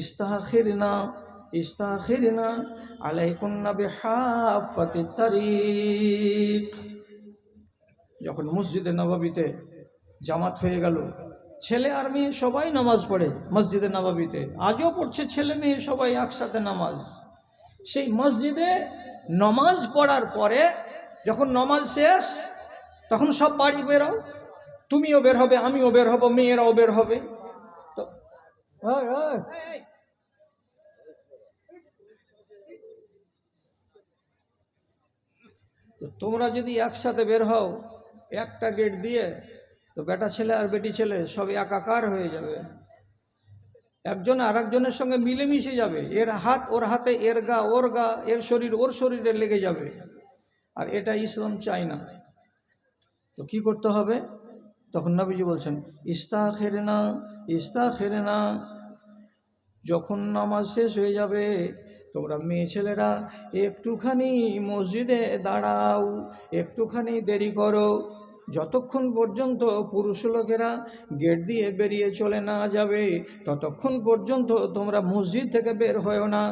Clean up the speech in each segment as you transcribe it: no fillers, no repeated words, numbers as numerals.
ইস্তাখিরনা ইস্তাখিরনা আলাইকুন্না বিহাফাতিত তারিক। যখন মসজিদে নববীতে জামাত হয়ে গেল, ছেলে আর মেয়ে সবাই নামাজ পড়ে মসজিদে নববীতে, আজও পড়ছে ছেলে মেয়ে সবাই একসাথে নামাজ। সেই মসজিদে নামাজ পড়ার পরে যখন নামাজ শেষ, তখন সব বাড়ি বেরো, তুমিও বের হবে, আমিও বের হব, মেয়েরাও বের হবে। তো তোমরা যদি একসাথে বের হও একটা গেট দিয়ে, তো বেটা ছেলে আর বেটি ছেলে সব একাকার হয়ে যাবে, একজন আর একজনের সঙ্গে মিলেমিশে যাবে। এর হাত ওর হাতে, এর গা ওর গা, এর শরীর ওর শরীরে লেগে যাবে। আর এটা ইসলাম চায় না। তো কি করতে হবে? তখন নবীজি বলছেন ইস্তাখিরনা ইস্তাখিরনা। যখন নামাজ শেষ হয়ে যাবে, তোমরা মেয়ে ছেলেরা একটুখানি মসজিদে দাঁড়াও, একটুখানি দেরি করো, যতক্ষণ পর্যন্ত পুরুষ লোকেরা গেট দিয়ে বেরিয়ে চলে না যাবে ততক্ষণ পর্যন্ত তোমরা মসজিদ থেকে বের হয়েও না।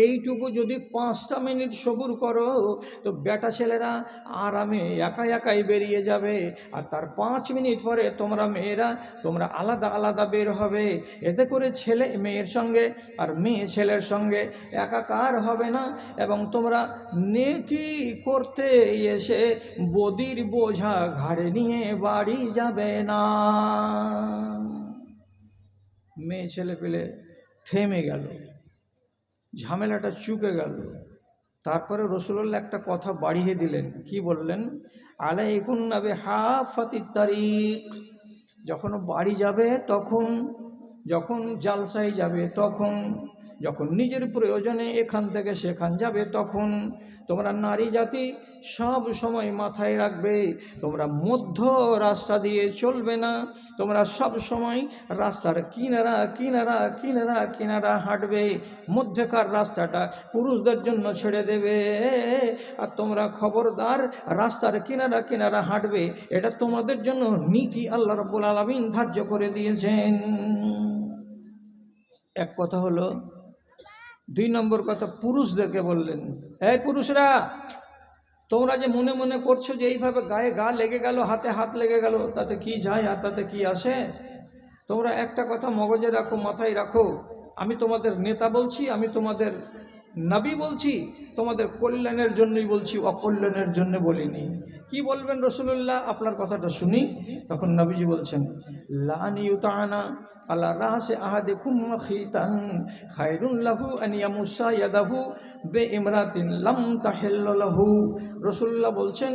এইটুকু যদি 5টা মিনিট সবুর করো, তো বেটা ছেলেরা আরামে একা একাই বেরিয়ে যাবে। আর তার 5 মিনিট পরে তোমরা মেয়েরা তোমরা আলাদা আলাদা বের হবে। এতে করে ছেলে মেয়ের সঙ্গে আর মেয়ে ছেলের সঙ্গে একাকার হবে না, এবং তোমরা নেকি করতে এসে বদির বোঝা ঘাড়ে নিয়ে বাড়ি যাবে না। মেয়ে ছেলে পেলে থেমে গেল, ঝামেলাটা চুকে গেল। তারপরে রাসূলুল্লাহ একটা কথা বাড়িয়ে দিলেন। কি বললেন? আলাইকুন্না বিহাফাতিত তারিক। যখন বাড়ি যাবে তখন, যখন জালসায় যাবে তখন, যখন নিজের প্রয়োজনে এখান থেকে সেখান যাবে তখন, তোমরা নারী জাতি সব সময় মাথায় রাখবে, তোমরা মধ্য রাস্তা দিয়ে চলবে না। তোমরা সব সময় রাস্তার কিনারা কিনারা কিনারা কিনারা হাঁটবে। মধ্যকার রাস্তাটা পুরুষদের জন্য ছেড়ে দেবে। আর তোমরা খবরদার রাস্তার কিনারা কিনারা হাঁটবে, এটা তোমাদের জন্য নীতি আল্লাহ রাব্বুল আলামিন ধার্য করে দিয়েছেন। এক কথা হলো। 2 নম্বর কথা পুরুষদেরকে বললেন, এই পুরুষরা, তোমরা যে মনে মনে করছো যে এইভাবে গায়ে গা লেগে গেল, হাতে হাত লেগে গেল, তাতে কি যায় আর তাতে কি আসে? তোমরা একটা কথা মগজে রাখো, মাথায় রাখো, আমি তোমাদের নেতা বলছি, আমি তোমাদের নবী বলছি, তোমাদের কল্যাণের জন্যই বলছি, অকল্যাণের জন্য বলিনি। কি বলবেন রাসূলুল্লাহ? আপনার কথাটা শুনি। তখন নবীজি বলছেন লান ইউতানা আলা রাসি আহাদিকুম খিতান খায়রুন লাহু আন ইয়ামুসা ইয়াদাহু বিইমরাতিন লাম তাহিল্লু লাহু। রাসূলুল্লাহ বলছেন,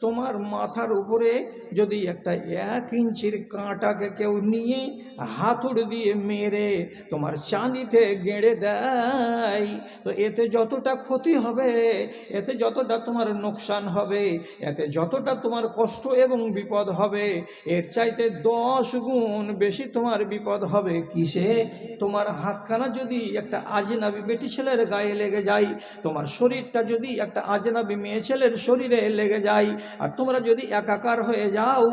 তোমার মাথার উপরে যদি একটা 1 ইঞ্চির কাঁটাকে কেউ নিয়ে হাতুড়ি দিয়ে মেরে তোমার চাঁদিতে গেঁড়ে দেয়, তো এতে যতটা ক্ষতি হবে, এতে যতটা তোমার নোকসান হবে, এতে যতটা তোমার কষ্ট এবং বিপদ হবে, এর চাইতে 10 গুণ বেশি তোমার বিপদ হবে। কিসে? তোমার হাতখানা যদি একটা আজনাবি বেটি ছেলের গায়ে লেগে যায়, তোমার শরীরটা যদি একটা আজনাবি মেয়ে ছেলের শরীরে লেগে যায়, আর তোমরা যদি একাকার হয়ে যাও,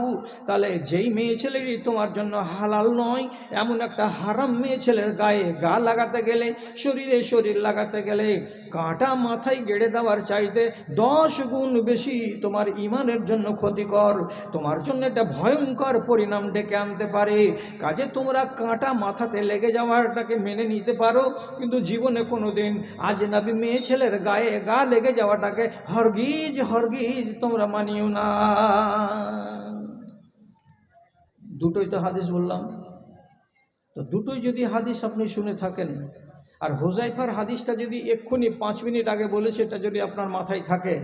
তাহলে যেই মেয়ে ছেলেরই তোমার জন্য হালাল নয় এমন একটা হারাম মেয়ে ছেলের গায়ে গা লাগাতে গেলে, শরীরে শরীর লাগাতে গেলে, কাঁটা মাথায় গেড়ে দেওয়ার চাইতে 10 গুণ বেশি তোমার ইমানের জন্য ক্ষতিকর, তোমার জন্য একটা ভয়ঙ্কর পরিণাম ডেকে আনতে পারে। কাজে তোমরা কাঁটা মাথাতে লেগে যাওয়াটাকে মেনে নিতে পারো, কিন্তু জীবনে কোনোদিন আজনাবি মেয়ে ছেলের গায়ে গা লেগে যাওয়াটাকে হরগিজ হরগিজ তোমরা মানিও না। দুটোই তো হাদিস বললাম। তো দুটোই যদি হাদিস আপনি শুনে থাকেন, আর হুযায়ফার হাদিসটা যদি এক্ষুনি 5 মিনিট আগে বলেছে, এটা যদি আপনার মাথায় থাকে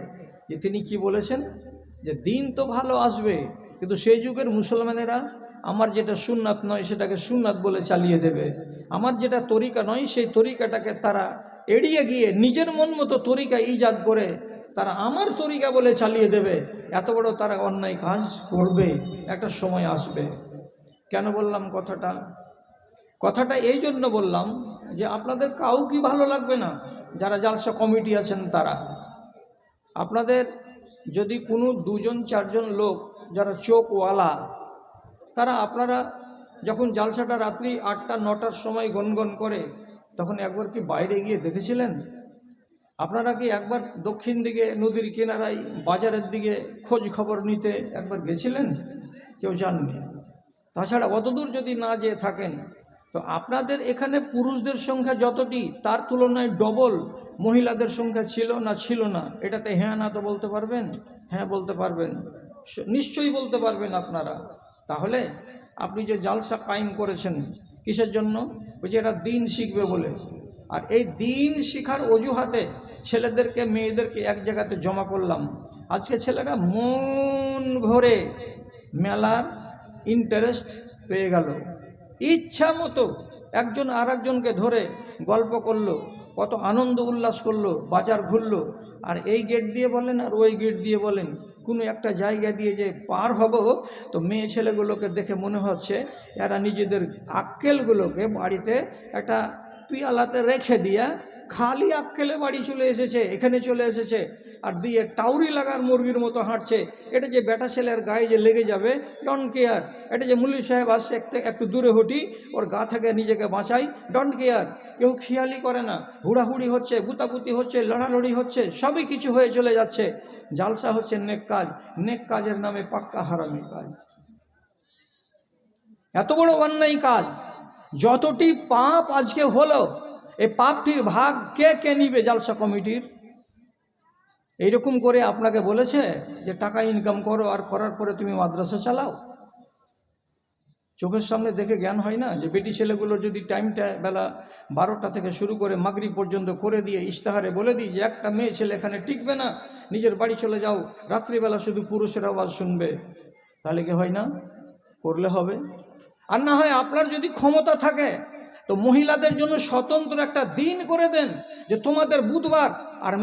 যে তিনি কি বলেছেন, যে দিন তো ভালো আসবে, কিন্তু সেই যুগের মুসলমানেরা আমার যেটা সুন্নাত নয় সেটাকে সুন্নাত বলে চালিয়ে দেবে, আমার যেটা তরিকা নয় সেই তরিকাটাকে তারা এড়িয়ে গিয়ে নিজের মন মতো তরিকা ইজাদ করে তারা আমার তরিকা বলে চালিয়ে দেবে। এত বড় তারা অন্যায় কাজ করবে, একটা সময় আসবে। কেন বললাম কথাটা? কথাটা এই জন্য বললাম যে আপনাদের কাউকে ভালো লাগবে না, যারা জালসা কমিটি আছেন তারা। আপনাদের যদি কোনো 2-4 জন লোক যারা চোখওয়ালা, তারা আপনারা যখন জালসাটা রাত্রি 8টা 9টার সময় গনগন করে, তখন একবার কি বাইরে গিয়ে দেখেছিলেন? আপনারা কি একবার দক্ষিণ দিকে নদীর কিনারায় বাজারের দিকে খোঁজ খবর নিতে একবার গেছিলেন? কেউ যাননি। তাছাড়া অতদূর যদি না যেয়ে থাকেন, তো আপনাদের এখানে পুরুষদের সংখ্যা যতটি, তার তুলনায় ডবল মহিলাদের সংখ্যা ছিল না ছিল না? এটাতে হ্যাঁ না তো বলতে পারবেন? হ্যাঁ বলতে পারবেন, নিশ্চয়ই বলতে পারবেন আপনারা। তাহলে আপনি যে জালসা কায়েম করেছেন কিসের জন্য? ওই যে এরা দিন শিখবে বলে। আর এই দিন শিখার অজুহাতে ছেলেদেরকে মেয়েদেরকে এক জায়গাতে জমা করলাম। আজকে ছেলেরা মন ভরে মেলার ইন্টারেস্ট পেয়ে গেল, ইচ্ছা মতো একজন আর একজনকে ধরে গল্প করলো, কত আনন্দ উল্লাস করলো, বাজার ঘুরলো। আর এই গেট দিয়ে বলেন আর ওই গেট দিয়ে বলেন, কোনো একটা জায়গা দিয়ে যে পার হব, তো মেয়ে ছেলেগুলোকে দেখে মনে হচ্ছে এরা নিজেদের আক্কেলগুলোকে বাড়িতে একটা পিয়ালাতে রেখে দিয়া খালি আক্কেলে বাড়ি চলে এসেছে, এখানে চলে এসেছে, আর দিয়ে টাউরি লাগার মুরগির মতো হাঁটছে। এটা যে বেটা ছেলের গায়ে যে লেগে যাবে, ডোন্ট কেয়ার। এটা যে মুল্লি সাহেব আসছে একটু দূরে হটি, ওর গা থেকে নিজেকে বাঁচাই, ডোন্ট কেয়ার। কেউ খেয়ালি করে না। হুড়াহুড়ি হচ্ছে, গুতাগুতি হচ্ছে, লড়ালড়ি হচ্ছে, সবই কিছু হয়ে চলে যাচ্ছে। জালসা হচ্ছে নেক কাজ, নেক কাজের নামে পাক্কা হারামি কাজ। এত বড় অন্যায় কাজ, যতটি পাপ আজকে হলো, এই পাপটির ভাগ কে কে নিবে? জালসা কমিটির। এইরকম করে আপনাকে বলেছে যে টাকা ইনকাম করো, আর করার পরে তুমি মাদ্রাসা চালাও। চোখের সামনে দেখে জ্ঞান হয় না যে বেটি ছেলেগুলো যদি টাইমটা বেলা 12টা থেকে শুরু করে মাগরিব পর্যন্ত করে দিয়ে ইশতেহারে বলে দিই যে একটা মেয়ে ছেলে এখানে টিকবে না, নিজের বাড়ি চলে যাও, রাত্রিবেলা শুধু পুরুষের আওয়াজ শুনবে, তাহলে কি হয় না? করলে হবে। আর না হয় আপনার যদি ক্ষমতা থাকে তো মহিলাদের জন্য স্বতন্ত্র একটা দিন করে দেন, যে তোমাদের বুধবার আর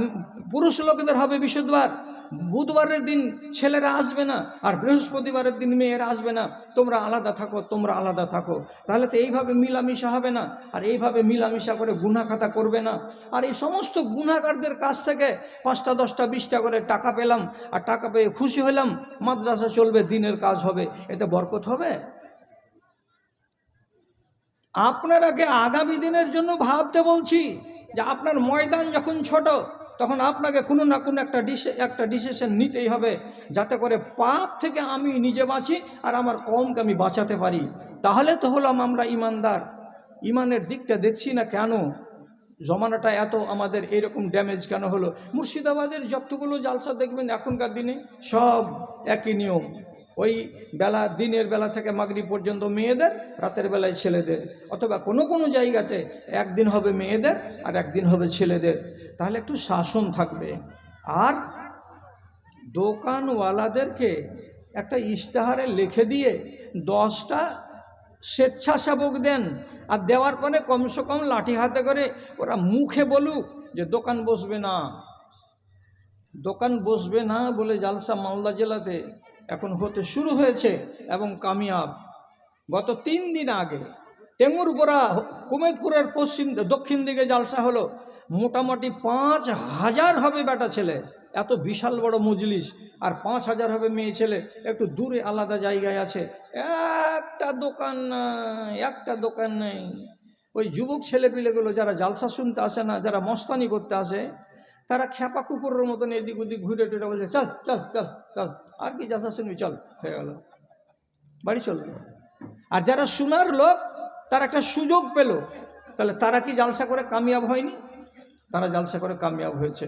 পুরুষ লোকেদের হবে বৃহস্পতিবার। বুধবারের দিন ছেলেরা আসবে না, আর বৃহস্পতিবারের দিন মেয়েরা আসবে না, তোমরা আলাদা থাকো, তোমরা আলাদা থাকো। তাহলে তো এইভাবে মিলামিশা হবে না, আর এইভাবে মিলামিশা করে গুনাহ খাতা করবে না। আর এই সমস্ত গুনাহগারদের কাছ থেকে 5টা 10টা 20টা করে টাকা পেলাম, আর টাকা পেয়ে খুশি হলাম, মাদ্রাসা চলবে, দিনের কাজ হবে, এতে বরকত হবে? আপনারাকে আগামী দিনের জন্য ভাবতে বলছি যে আপনার ময়দান যখন ছোট, তখন আপনাকে কোনো না কোনো একটা ডিসিশন নিতেই হবে, যাতে করে পাপ থেকে আমি নিজে বাঁচি আর আমার কমকে আমি বাঁচাতে পারি। তাহলে তো হলাম আমরা ইমানদার। ইমানের দিকটা দেখছি না কেন? জমানাটা এত আমাদের এরকম ড্যামেজ কেন হলো? মুর্শিদাবাদের যতগুলো জালসা দেখবেন এখনকার দিনে সব একই নিয়ম। ওই বেলা, দিনের বেলা থেকে মাগরিব পর্যন্ত মেয়েদের, রাতের বেলায় ছেলেদের, অথবা কোনো কোনো জায়গাতে একদিন হবে মেয়েদের আর একদিন হবে ছেলেদের। তাহলে একটু শাসন থাকবে। আর দোকানওয়ালাদেরকে একটা ইশতেহারে লিখে দিয়ে 10টা স্বেচ্ছাসেবক দেন, আর দেওয়ার পরে কমসে কম লাঠি হাতে করে ওরা মুখে বলুক যে দোকান বসবে না। দোকান বসবে না বলে জালসা মালদা জেলাতে এখন হতে শুরু হয়েছে এবং কামিয়াব। গত 3 দিন আগে টেঙ্গুরপাড়া কুমেদপুরের দক্ষিণ দিকে জালসা হলো, মোটামুটি 5000 হবে বেটা ছেলে, এত বিশাল বড় মজলিস, আর 5000 হবে মেয়ে ছেলে। একটু দূরে আলাদা জায়গায় আছে, একটা দোকান নাই, একটা দোকান নেই। ওই যুবক ছেলেপিলেগুলো যারা জালসা শুনতে আসে না, যারা মস্তানি করতে আসে, তারা খেপা কুকুরের মতন এদিক ওদিক ঘুরে টুরে বলছে চল চল চল চল, আর কি জালসা শুনবি, চল, হয়ে গেল, বাড়ি চল। আর যারা শোনার লোক, তারা একটা সুযোগ পেল, তাহলে তারা কি জালসা করে কামিয়াব হয়নি? তারা জালসা করে কামিয়াব হয়েছে।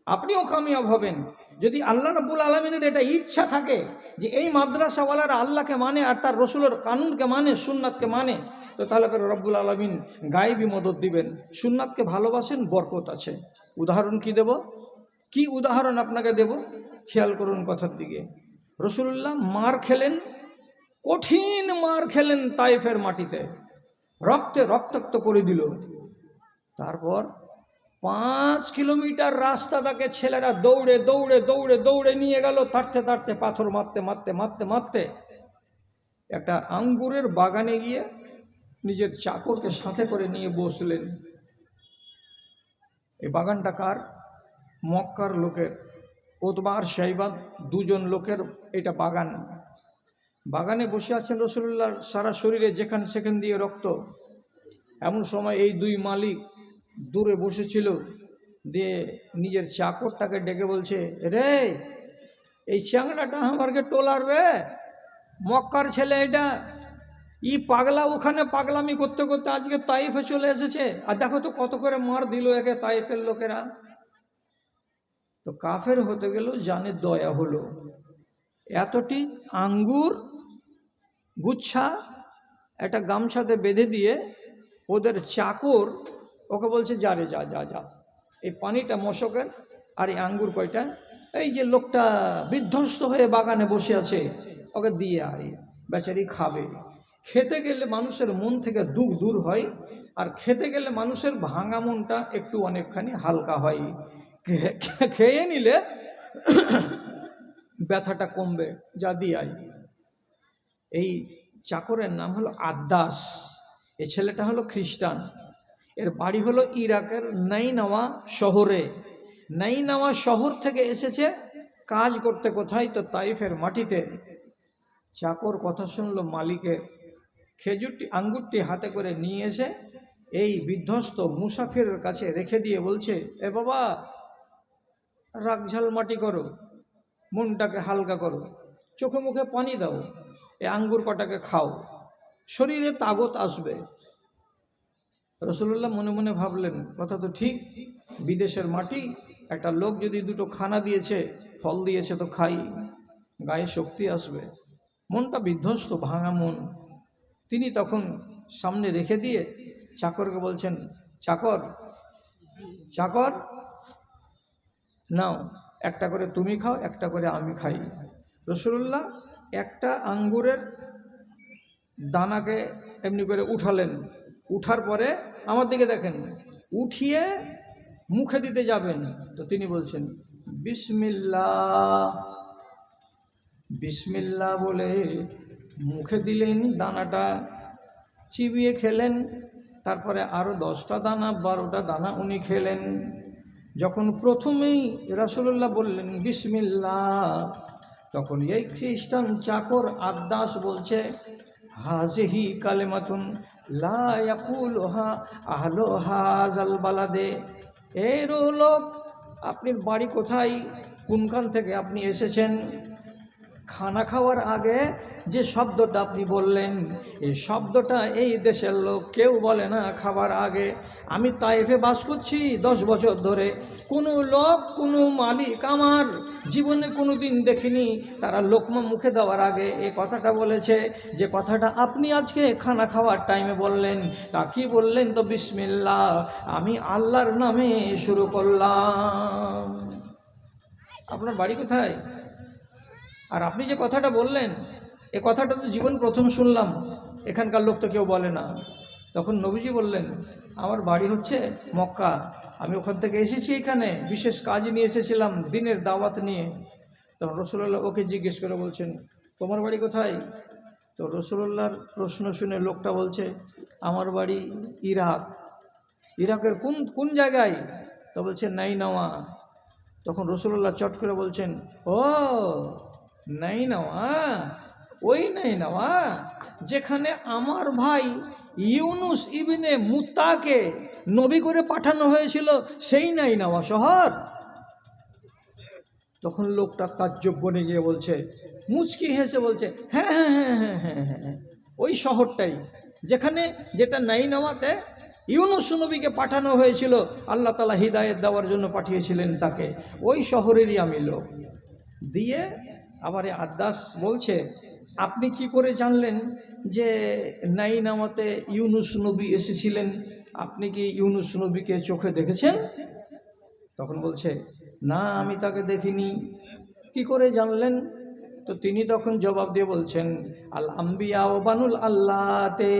আপনিও কামিয়াব হবেন যদি আল্লাহ রাব্বুল আলামিনের এটা ইচ্ছা থাকে যে এই মাদ্রাসাওয়ালারা আল্লাহকে মানে আর তার রসুলের কানুনকে মানে, সুন্নাতকে মানে, তো তাহলে পরে রব্বুল আলামিন গায়েবী মদত দিবেন। সুন্নাতকে ভালোবাসেন, বরকত আছে। উদাহরণ কি দেব? কি উদাহরণ আপনাকে দেব? খেয়াল করুন কথার দিকে। রসুল্লাহ মার খেলেন, কঠিন মার খেলেন তায়েফের মাটিতে, রক্তে রক্তাক্ত করে দিল। তারপর 5 কিলোমিটার রাস্তা তাকে ছেলেরা দৌড়ে দৌড়ে দৌড়ে দৌড়ে নিয়ে গেল, তাড়তে তাড়তে, পাথর মারতে মারতে মারতে মারতে একটা আঙ্গুরের বাগানে গিয়ে নিজের চাকরকে সাথে করে নিয়ে বসলেন। এই বাগানটা কার? মক্কার লোকের, উতবা আর শাইবা, 2 জন লোকের এটা বাগান। বাগানে বসে আছেন রসুল্লাহ, সারা শরীরে যেখান সেখান দিয়ে রক্ত। এমন সময় এই দুই মালিক দূরে বসেছিল, দিয়ে নিজের চাকরটাকে ডেকে বলছে, রে এই চ্যাংড়াটা আমাকে টোলার রে, মক্কার ছেলে এটা, ই পাগলা ওখানে পাগলামি করতে করতে আজকে তাইফে চলে এসেছে, আর দেখো তো কত করে মার দিল একে তাইফের লোকেরা। তো কাফের হতে গেলেও জানে দয়া হলো। এতটি আঙ্গুর গুচ্ছা একটা গামছাতে বেঁধে দিয়ে ওদের চাকর ওকে বলছে, যা রে যা যা যা, এই পানিটা মশকের আর এই আঙ্গুর কয়টা এই যে লোকটা বিধ্বস্ত হয়ে বাগানে বসে আছে ওকে দিয়ে আয়, বেচারি খাবে। খেতে গেলে মানুষের মন থেকে দুঃখ দূর হয়, আর খেতে গেলে মানুষের ভাঙা মনটা একটু অনেকখানি হালকা হয়। খেয়ে নিলে ব্যথাটা কমবে, যা দিয়ে আয়। এই চাকরের নাম হলো আদ্দাস। এই ছেলেটা হলো খ্রিস্টান, এর বাড়ি হলো ইরাকের নাইনাওয়া শহরে। নাইনাওয়া শহর থেকে এসেছে কাজ করতে কোথায়, তো তাইফের মাটিতে। চাকর কথা শুনলো মালিকের, খেজুরটি আঙ্গুরটি হাতে করে নিয়ে এসে এই বিধ্বস্ত মুসাফিরের কাছে রেখে দিয়ে বলছে, এ বাবা রাগঝাল মাটি করো, মনটাকে হালকা করো, চোখে মুখে পানি দাও, এই আঙ্গুর কটাকে খাও, শরীরে তাগত আসবে। রসুল্লাহ মনে মনে ভাবলেন, কথা তো ঠিক, বিদেশের মাটি, একটা লোক যদি দুটো খানা দিয়েছে, ফল দিয়েছে, তো খাই, গায়ে শক্তি আসবে। মনটা বিধ্বস্ত, ভাঙা মন। তিনি তখন সামনে রেখে দিয়ে চাকরকে বলছেন, চাকর চাকর নাও, একটা করে তুমি খাও, একটা করে আমি খাই। রসুল্লাহ একটা আঙ্গুরের দানাকে এমনি করে উঠালেন, উঠার পরে আমার দিকে দেখেন, উঠিয়ে মুখে দিতে যাবেন, তো তিনি বলছেন বিসমিল্লাহ। বিসমিল্লাহ বলে মুখে দিলেন, দানাটা চিবিয়ে খেলেন, তারপরে আরও 10টা দানা 12টা দানা উনি খেলেন। যখন প্রথমেই রাসূলুল্লাহ বললেন বিসমিল্লাহ, তখন এই খ্রিস্টান চাকর আদ্দাস বলছে, হাজিহি কালেমাতুন লা ইয়াকুলুহা আহলু হাযাল বালাদে। এর লোক, আপনার বাড়ি কোথায়, কোনখান থেকে আপনি এসেছেন? খানা খাওয়ার আগে যে শব্দটা আপনি বললেন, এই শব্দটা এই দেশের লোক কেউ বলে না খাবার আগে। আমি তাইফে বাস করছি 10 বছর ধরে, কোনো লোক, কোনো মালিক আমার জীবনে কোনো দিন দেখিনি তারা লোকমা মুখে দেওয়ার আগে এই কথাটা বলেছে। যে কথাটা আপনি আজকে খানা খাওয়ার টাইমে বললেন, তা কি বললেন? তো বিসমিল্লাহ, আমি আল্লাহর নামে শুরু করলাম। আপনার বাড়ি কোথায়? আর আপনি যে কথাটা বললেন, এ কথাটা তো জীবন প্রথম শুনলাম, এখানকার লোক তো কেউ বলে না। তখন নবীজি বললেন, আমার বাড়ি হচ্ছে মক্কা, আমি ওখান থেকে এসেছি, এখানে বিশেষ কাজ নিয়ে এসেছিলাম, দিনের দাওয়াত নিয়ে। তখন রাসূলুল্লাহ ওকে জিজ্ঞেস করে বলছেন, তোমার বাড়ি কোথায়? তো রাসূলুল্লাহর প্রশ্ন শুনে লোকটা বলছে, আমার বাড়ি ইরাক। ইরাকের কোন কোন জায়গায়? তো বলছে নাইনাওয়া। তখন রাসূলুল্লাহ চট করে বলছেন, ও নাইনাওয়া, ওই নাইনাওয়া যেখানে আমার ভাই ইউনুস ইবনে মুত্তাকে নবী করে পাঠানো হয়েছিল, সেই নাইনাওয়া শহর। তখন লোকটা তাজ্জব বনে গিয়ে বলছে, মুচকি হেসে বলছে, হ্যাঁ হ্যাঁ হ্যাঁ হ্যাঁ হ্যাঁ হ্যাঁ হ্যাঁ, ওই শহরটাই, যেখানে যেটা নাইনাওয়াতে ইউনুস নবীকে পাঠানো হয়েছিল, আল্লাহ তাআলা হিদায়াত দেওয়ার জন্য পাঠিয়েছিলেন তাকে, ওই শহরেরই আমি লোক। দিয়ে আবার আদ্দাস বলছে, আপনি কি করে জানলেন যে নাইনাওয়াতে ইউনুস নবী এসেছিলেন? আপনি কি ইউনুস নবীকে চোখে দেখেছেন? তখন বলছে, না আমি তাকে দেখিনি। কি করে জানলেন? তো তিনি তখন জবাব দিয়ে বলছেন, আল আম্বিয়া ও বানুল আল্লাহতে,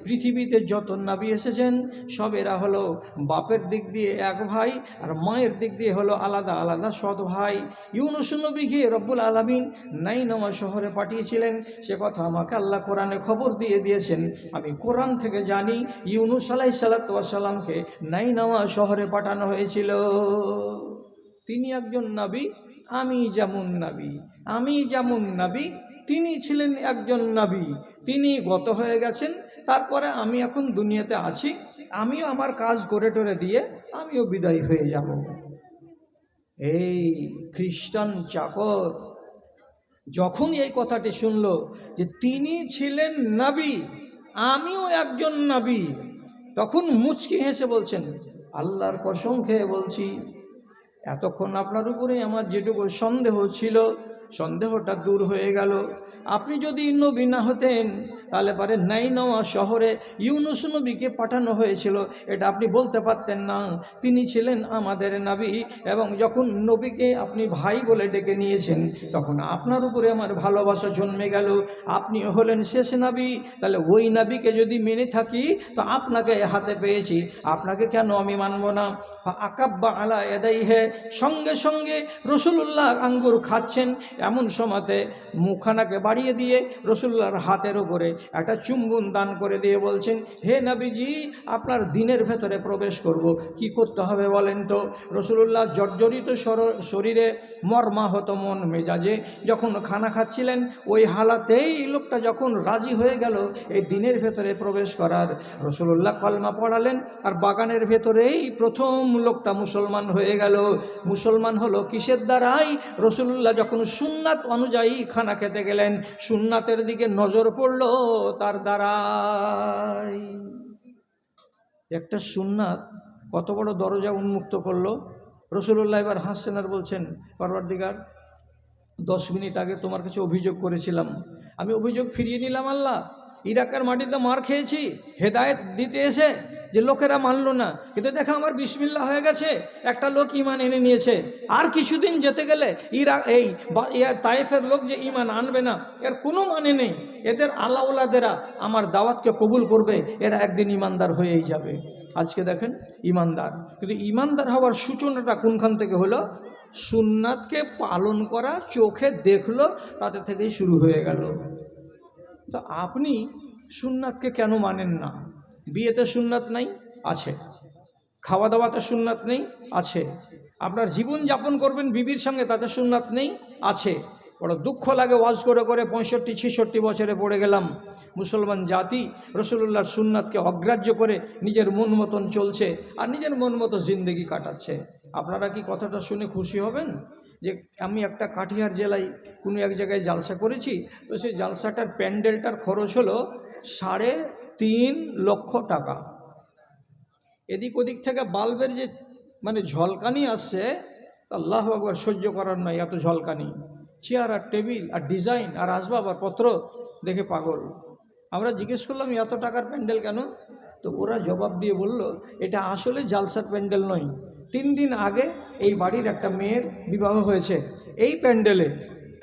পৃথিবীতে যত নবী এসেছেন সব এরা হলো বাপের দিক দিয়ে এক ভাই, আর মায়ের দিক দিয়ে হলো আলাদা আলাদা সৎ ভাই। ইউনুস নবীকে রব্বুল আলামিন নাইনাওয়া শহরে পাঠিয়েছিলেন, সে কথা আমাকে আল্লাহ কোরআনে খবর দিয়ে দিয়েছেন। আমি কোরআন থেকে জানি ইউনুস আলাইহিস সালাতু ওয়াস সালামকে নাইনাওয়া শহরে পাঠানো হয়েছিল। তিনি একজন নবী, আমি যেমন নবী, আমি যেমন নবী তিনি ছিলেন একজন নবী। তিনি গত হয়ে গেছেন, তারপরে আমি এখন দুনিয়াতে আছি, আমিও আমার কাজ করে টোরে দিয়ে আমিও বিদায় হয়ে যাব। এই খ্রিস্টান চাকর যখন এই কথাটি শুনল যে তিনি ছিলেন নবী, আমিও একজন নবী, তখন মুচকি হেসে বলছেন, আল্লাহর কসম খেয়ে বলছি, এতক্ষণ আপনার উপরে আমার যেটুকু সন্দেহ ছিল, সন্দেহটা দূর হয়ে গেল। আপনি যদি নবী না হতেন তাহলে পারে নাইনওয়া শহরে ইউনুস নবীকে পাঠানো হয়েছিল, এটা আপনি বলতে পারতেন না। তিনি ছিলেন আমাদের নবী, এবং যখন নবীকে আপনি ভাই বলে ডেকে নিয়েছেন তখন আপনার উপরে আমার ভালোবাসা জন্মে গেল। আপনি হলেন শেষ নবী, তাহলে ওই নবীকে যদি মেনে থাকি তো আপনাকে হাতে পেয়েছি, আপনাকে কেন আমি মানব না। আকাব্বা আলা এদাইহে, সঙ্গে সঙ্গে রসুল্লাহ আঙ্গুর খাচ্ছেন, এমন সময়তে মুখখানাকে বাড়িয়ে দিয়ে রসুল্লাহর হাতের উপরে একটা চুম্বন দান করে দিয়ে বলছেন, হে নবীজি, আপনার দিনের ভেতরে প্রবেশ করব, কি করতে হবে বলেন তো। রসুল্লাহ জর্জরিত শরীরে, মর্মাহত মন মেজাজে যখন খানা খাচ্ছিলেন, ওই হালাতেই লোকটা যখন রাজি হয়ে গেল এই দিনের ভেতরে প্রবেশ করার, রসুল্লাহ কলমা পড়ালেন, আর বাগানের ভেতরেই প্রথম লোকটা মুসলমান হয়ে গেল। মুসলমান হলো কিসের দ্বারাই? রসুল্লাহ যখন সুন্নাত অনুযায়ী খানা খেতে গেলেন, সুন্নাতের দিকে নজর পড়ল তার দ্বারাই। একটা সুন্নাত কত বড় দরজা উন্মুক্ত করলো। রসুল্লাহ এবার হাসছেন আর বলছেন, পরওয়ারদিগার, 10 মিনিট আগে তোমার কাছে অভিযোগ করেছিলাম, আমি অভিযোগ ফিরিয়ে নিলাম। আল্লাহ, ইরাকের মাটিতে মার খেয়েছি হেদায়েত দিতে এসে, যে লোকেরা মানল না, কিন্তু দেখা আমার বিসমিল্লাহ হয়ে গেছে, একটা লোক ইমান এনে নিয়েছে। আর কিছুদিন যেতে গেলে তায়েফের লোক যে ইমান আনবে না, এর কোনো মানে নেই, এদের আল্লাহওয়ালাদেরা আমার দাওয়াতকে কবুল করবে, এরা একদিন ইমানদার হয়েই যাবে। আজকে দেখেন ইমানদার, কিন্তু ইমানদার হওয়ার সূচনাটা কোনখান থেকে হলো? সুন্নাতকে পালন করা, চোখে দেখলো, তাতে থেকেই শুরু হয়ে গেল। তো আপনি সুন্নাতকে কেন মানেন না? বিয়েতে সুন্নাত নাই? আছে। খাওয়া দাওয়াতে সুন্নাত নেই? আছে। আপনার জীবন যাপন করবেন বিবির সঙ্গে, তাতে সুন্নাত নেই? আছে। বড় দুঃখ লাগে, ওয়াজ করে করে 65-66 বছরে পড়ে গেলাম। মুসলমান জাতি রসুল্লাহর সুন্নাতকে অগ্রাহ্য করে নিজের মন মতন চলছে আর নিজের মন মতো জিন্দেগি কাটাচ্ছে। আপনারা কি কথাটা শুনে খুশি হবেন যে আমি একটা কাঠিয়ার জেলায় কোনো এক জায়গায় জালসা করেছি, তো সেই জালসাটার প্যান্ডেলটার খরচ হলো 3.5 লক্ষ টাকা। এদিক ওদিক থেকে বাল্বের যে ঝলকানি আসছে, আল্লাহু আকবার, সহ্য করার নয় এত ঝলকানি। চেয়ার আর টেবিল আর ডিজাইন আর আসবাব আর পত্র দেখে পাগল। আমরা জিজ্ঞেস করলাম এত টাকার প্যান্ডেল কেন? তো ওরা জবাব দিয়ে বলল, এটা আসলে জালসার প্যান্ডেল নয়। 3 দিন আগে এই বাড়ির একটা মেয়ের বিবাহ হয়েছে এই প্যান্ডেলে,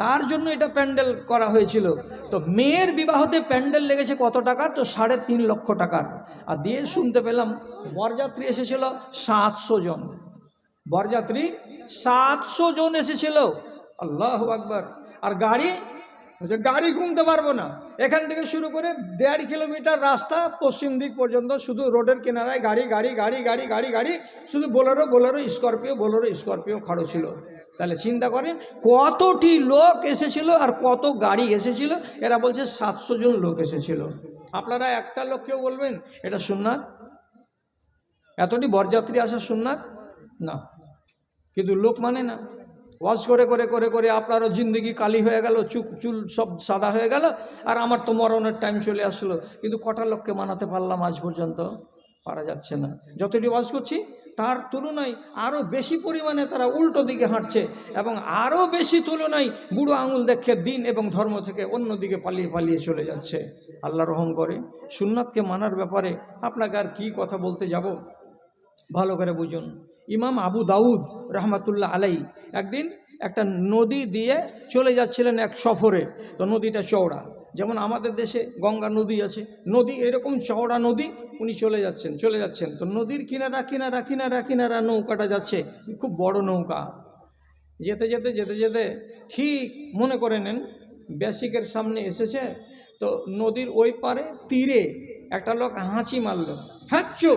তার জন্য এটা প্যান্ডেল করা হয়েছিল। তো মেয়ের বিবাহতে প্যান্ডেল লেগেছে কত টাকা? তো 3.5 লক্ষ টাকার। আর দিয়ে শুনতে পেলাম বরযাত্রী এসেছিল 700 জন। বরযাত্রী 700 জন এসেছিল। আল্লাহু আকবার। আর গাড়ি ঘুমতে পারবো না, এখান থেকে শুরু করে 1.5 কিলোমিটার রাস্তা পশ্চিম দিক পর্যন্ত শুধু রোডের কিনারায় গাড়ি গাড়ি গাড়ি গাড়ি গাড়ি গাড়ি, শুধু বোলেরো স্করপিও খাড়ো ছিল। তাহলে চিন্তা করেন কতটি লোক এসেছিল আর কত গাড়ি এসেছিল। এরা বলছে 700 জন লোক এসেছিল। আপনারা একটা লোককেও বলবেন এটা সুন্নাত? এতটি বরযাত্রী আসা সুন্নাত না, কিন্তু লোক মানে না। ওয়াজ করে করে করে করে আপনারও জিন্দগি কালি হয়ে গেল, চুল সব সাদা হয়ে গেল, আর আমার তো মরণের টাইম চলে আসলো, কিন্তু কটা লোককে মানাতে পারলাম আজ পর্যন্ত? পারা যাচ্ছে না। যতটি ওয়াজ করছি তার তুলনায় আরও বেশি পরিমাণে তারা উল্টো দিকে হাঁটছে, এবং আরও বেশি তুলনায় বুড়ো আঙুল দেখে দিন এবং ধর্ম থেকে অন্য দিকে পালিয়ে পালিয়ে চলে যাচ্ছে। আল্লাহ রহম করে। সুন্নাতকে মানার ব্যাপারে আপনাকে আর কি কথা বলতে যাব, ভালো করে বুঝুন। ইমাম আবু দাউদ রহমাতুল্লাহ আলাই একদিন একটা নদী দিয়ে চলে যাচ্ছিলেন এক সফরে। তো নদীটা চওড়া, যেমন আমাদের দেশে গঙ্গা নদী আছে, নদী এরকম চওড়া নদী। উনি চলে যাচ্ছেন। তো নদীর কিনারা কিনারা কিনারা কিনারা নৌকাটা যাচ্ছে, খুব বড় নৌকা। যেতে যেতে যেতে যেতে ঠিক মনে করে নেন বেসিকের সামনে এসেছে। তো নদীর ওই পারে তীরে একটা লোক হাঁচি মারল, হ্যাঁচো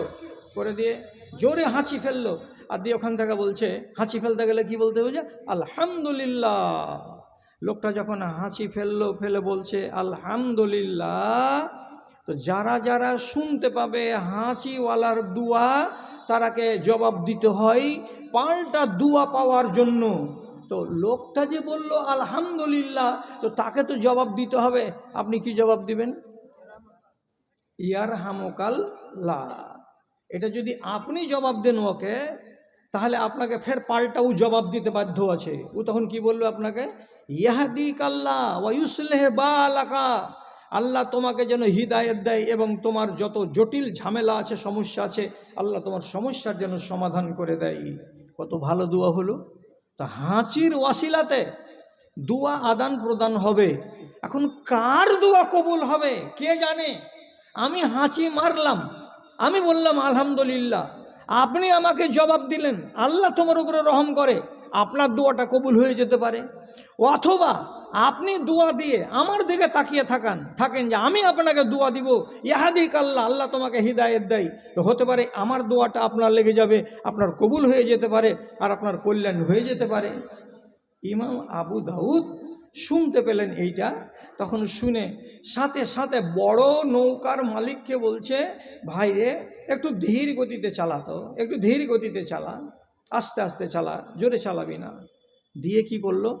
করে দিয়ে জোরে হাঁচি ফেললো। আর দিয়ে ওখান থেকে বলছে, হাঁচি ফেলতে গেলে কি বলতে হবে? যে আলহামদুলিল্লাহ। লোকটা যখন হাঁচি ফেলে বলছে আলহামদুলিল্লাহ, তো যারা যারা শুনতে পাবে হাঁচিওয়ালার দুয়া তারাকে জবাব দিতে হয় পাল্টা দুয়া পাওয়ার জন্য। তো লোকটা যে বলল আলহামদুলিল্লাহ, তো তাকে তো জবাব দিতে হবে। আপনি কি জবাব দিবেন? ইয়ারহামুকাল্লাহ। এটা যদি আপনি জবাব দেন ওকে, তাহলে আপনাকে ফের পাল্টাও জবাব দিতে বাধ্য আছে। ও তখন কি বলবে আপনাকে? ইয়াহদিকাল্লাহ ওয়া ইউসলিহ বালাকা, আল্লাহ তোমাকে যেন হিদায়েত দেয় এবং তোমার যত জটিল ঝামেলা আছে, সমস্যা আছে, আল্লাহ তোমার সমস্যার যেন সমাধান করে দেয়। কত ভালো দোয়া হলো। তা হাঁচির ওয়াসিলাতে দোয়া আদান প্রদান হবে। এখন কার দোয়া কবুল হবে কে জানে? আমি হাঁচি মারলাম, আমি বললাম আলহামদুলিল্লাহ, আপনি আমাকে জবাব দিলেন আল্লাহ তোমার উপরে রহম করে, আপনার দোয়াটা কবুল হয়ে যেতে পারে। অথবা আপনি দোয়া দিয়ে আমার দিকে তাকিয়ে থাকেন যে আমি আপনাকে দোয়া দিব, ইয়াহাদিক আল্লাহ, আল্লাহ তোমাকে হিদায়েত দেয়, তো হতে পারে আমার দোয়াটা আপনার লেগে যাবে, আপনার কবুল হয়ে যেতে পারে, আর আপনার কল্যাণ হয়ে যেতে পারে। ইমাম আবু দাউদ শুনতে পেলেন এইটা, তখন শুনে সাথে সাথে বড় নৌকার মালিককে বলছে, ভাই রে একটু ধীর গতিতে চালাতো, একটু ধীর গতিতে চালা, আস্তে আস্তে চালা, জোরে চালাবি না। দিয়ে কি করলো?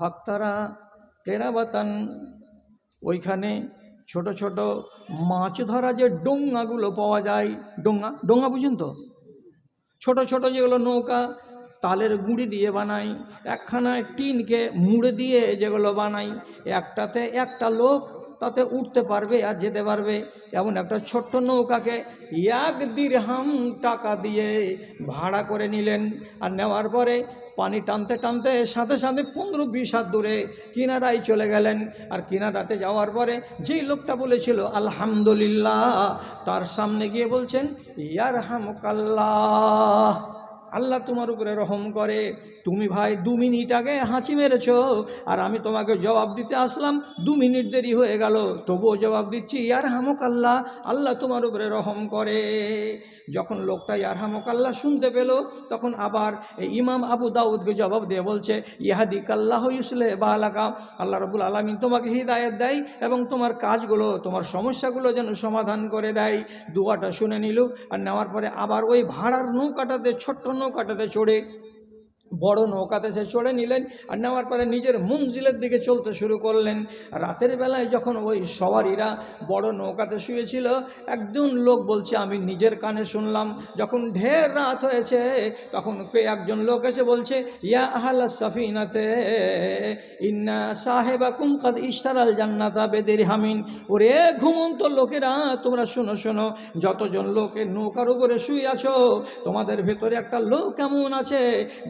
ফাক্তারা কেরাবাতান, ওইখানে ছোট ছোট মাছ ধরা যে ডোঙাগুলো পাওয়া যায়, ডোঙা বুঝুন তো, ছোট ছোট যেগুলো নৌকা তালের গুঁড়ি দিয়ে বানাই, একখানায় টিনকে মুড়ে দিয়ে যেগুলো বানাই, একটাতে একটা লোক তাতে উঠতে পারবে আর যেতে পারবে, এমন একটা ছোট্ট নৌকাকে 1 দিরহাম টাকা দিয়ে ভাড়া করে নিলেন। আর নেওয়ার পরে পানি টানতে টানতে সাথে সাথে 15-20 হাত দূরে কিনারায় চলে গেলেন। আর কিনারাতে যাওয়ার পরে যেই লোকটা বলেছিল আলহামদুলিল্লাহ, তার সামনে গিয়ে বলছেন ইয়ারহামুকাল্লাহ, আল্লাহ তোমার উপরে রহম করে। তুমি ভাই 2 মিনিট আগে হাঁচি মেরেছ, আর আমি তোমাকে জবাব দিতে আসলাম, 2 মিনিট দেরি হয়ে গেল, তবুও জবাব দিচ্ছি ইয়ারহামুকাল্লাহ, আল্লাহ তোমার উপরে রহম করে। যখন লোকটা ইয়ারহামুকাল্লাহ শুনতে পেল, তখন আবার ইমাম আবু দাউদকে জবাব দিয়ে বলছে ইয়াহদিকাল্লাহ ইউসলিহ বালাকা, আল্লাহ রাব্বুল আলামিন তোমাকে হিদায়েত দেয় এবং তোমার কাজগুলো, তোমার সমস্যাগুলো যেন সমাধান করে দেয়। দোয়াটা শুনে নিল, আর নেওয়ার পরে আবার ওই ভাড়ার নৌকাটাতে, ছোট্ট নৌকাটাতে চড়ে বড় নৌকাতে সে চড়ে নিলেন। আর নেওয়ার পরে নিজের মঞ্জিলের দিকে চলতে শুরু করলেন। রাতের বেলায় যখন ওই সওয়ারিরা বড় নৌকাতে শুয়েছিল, একজন লোক বলছে আমি নিজের কানে শুনলাম, যখন ঢের রাত হয়েছে তখন একজন লোক এসে বলছে ইয়া আহলাস সাফিনাতে ইন্না সাহেবাকুম কাদ ইশতারাল জান্নাতা বিদিরহামিন, ওরে ঘুমন্ত লোকেরা তোমরা শোনো শোনো, যতজন লোকে নৌকার উপরে শুয়ে আছো, তোমাদের ভেতরে একটা লোক কেমন আছে,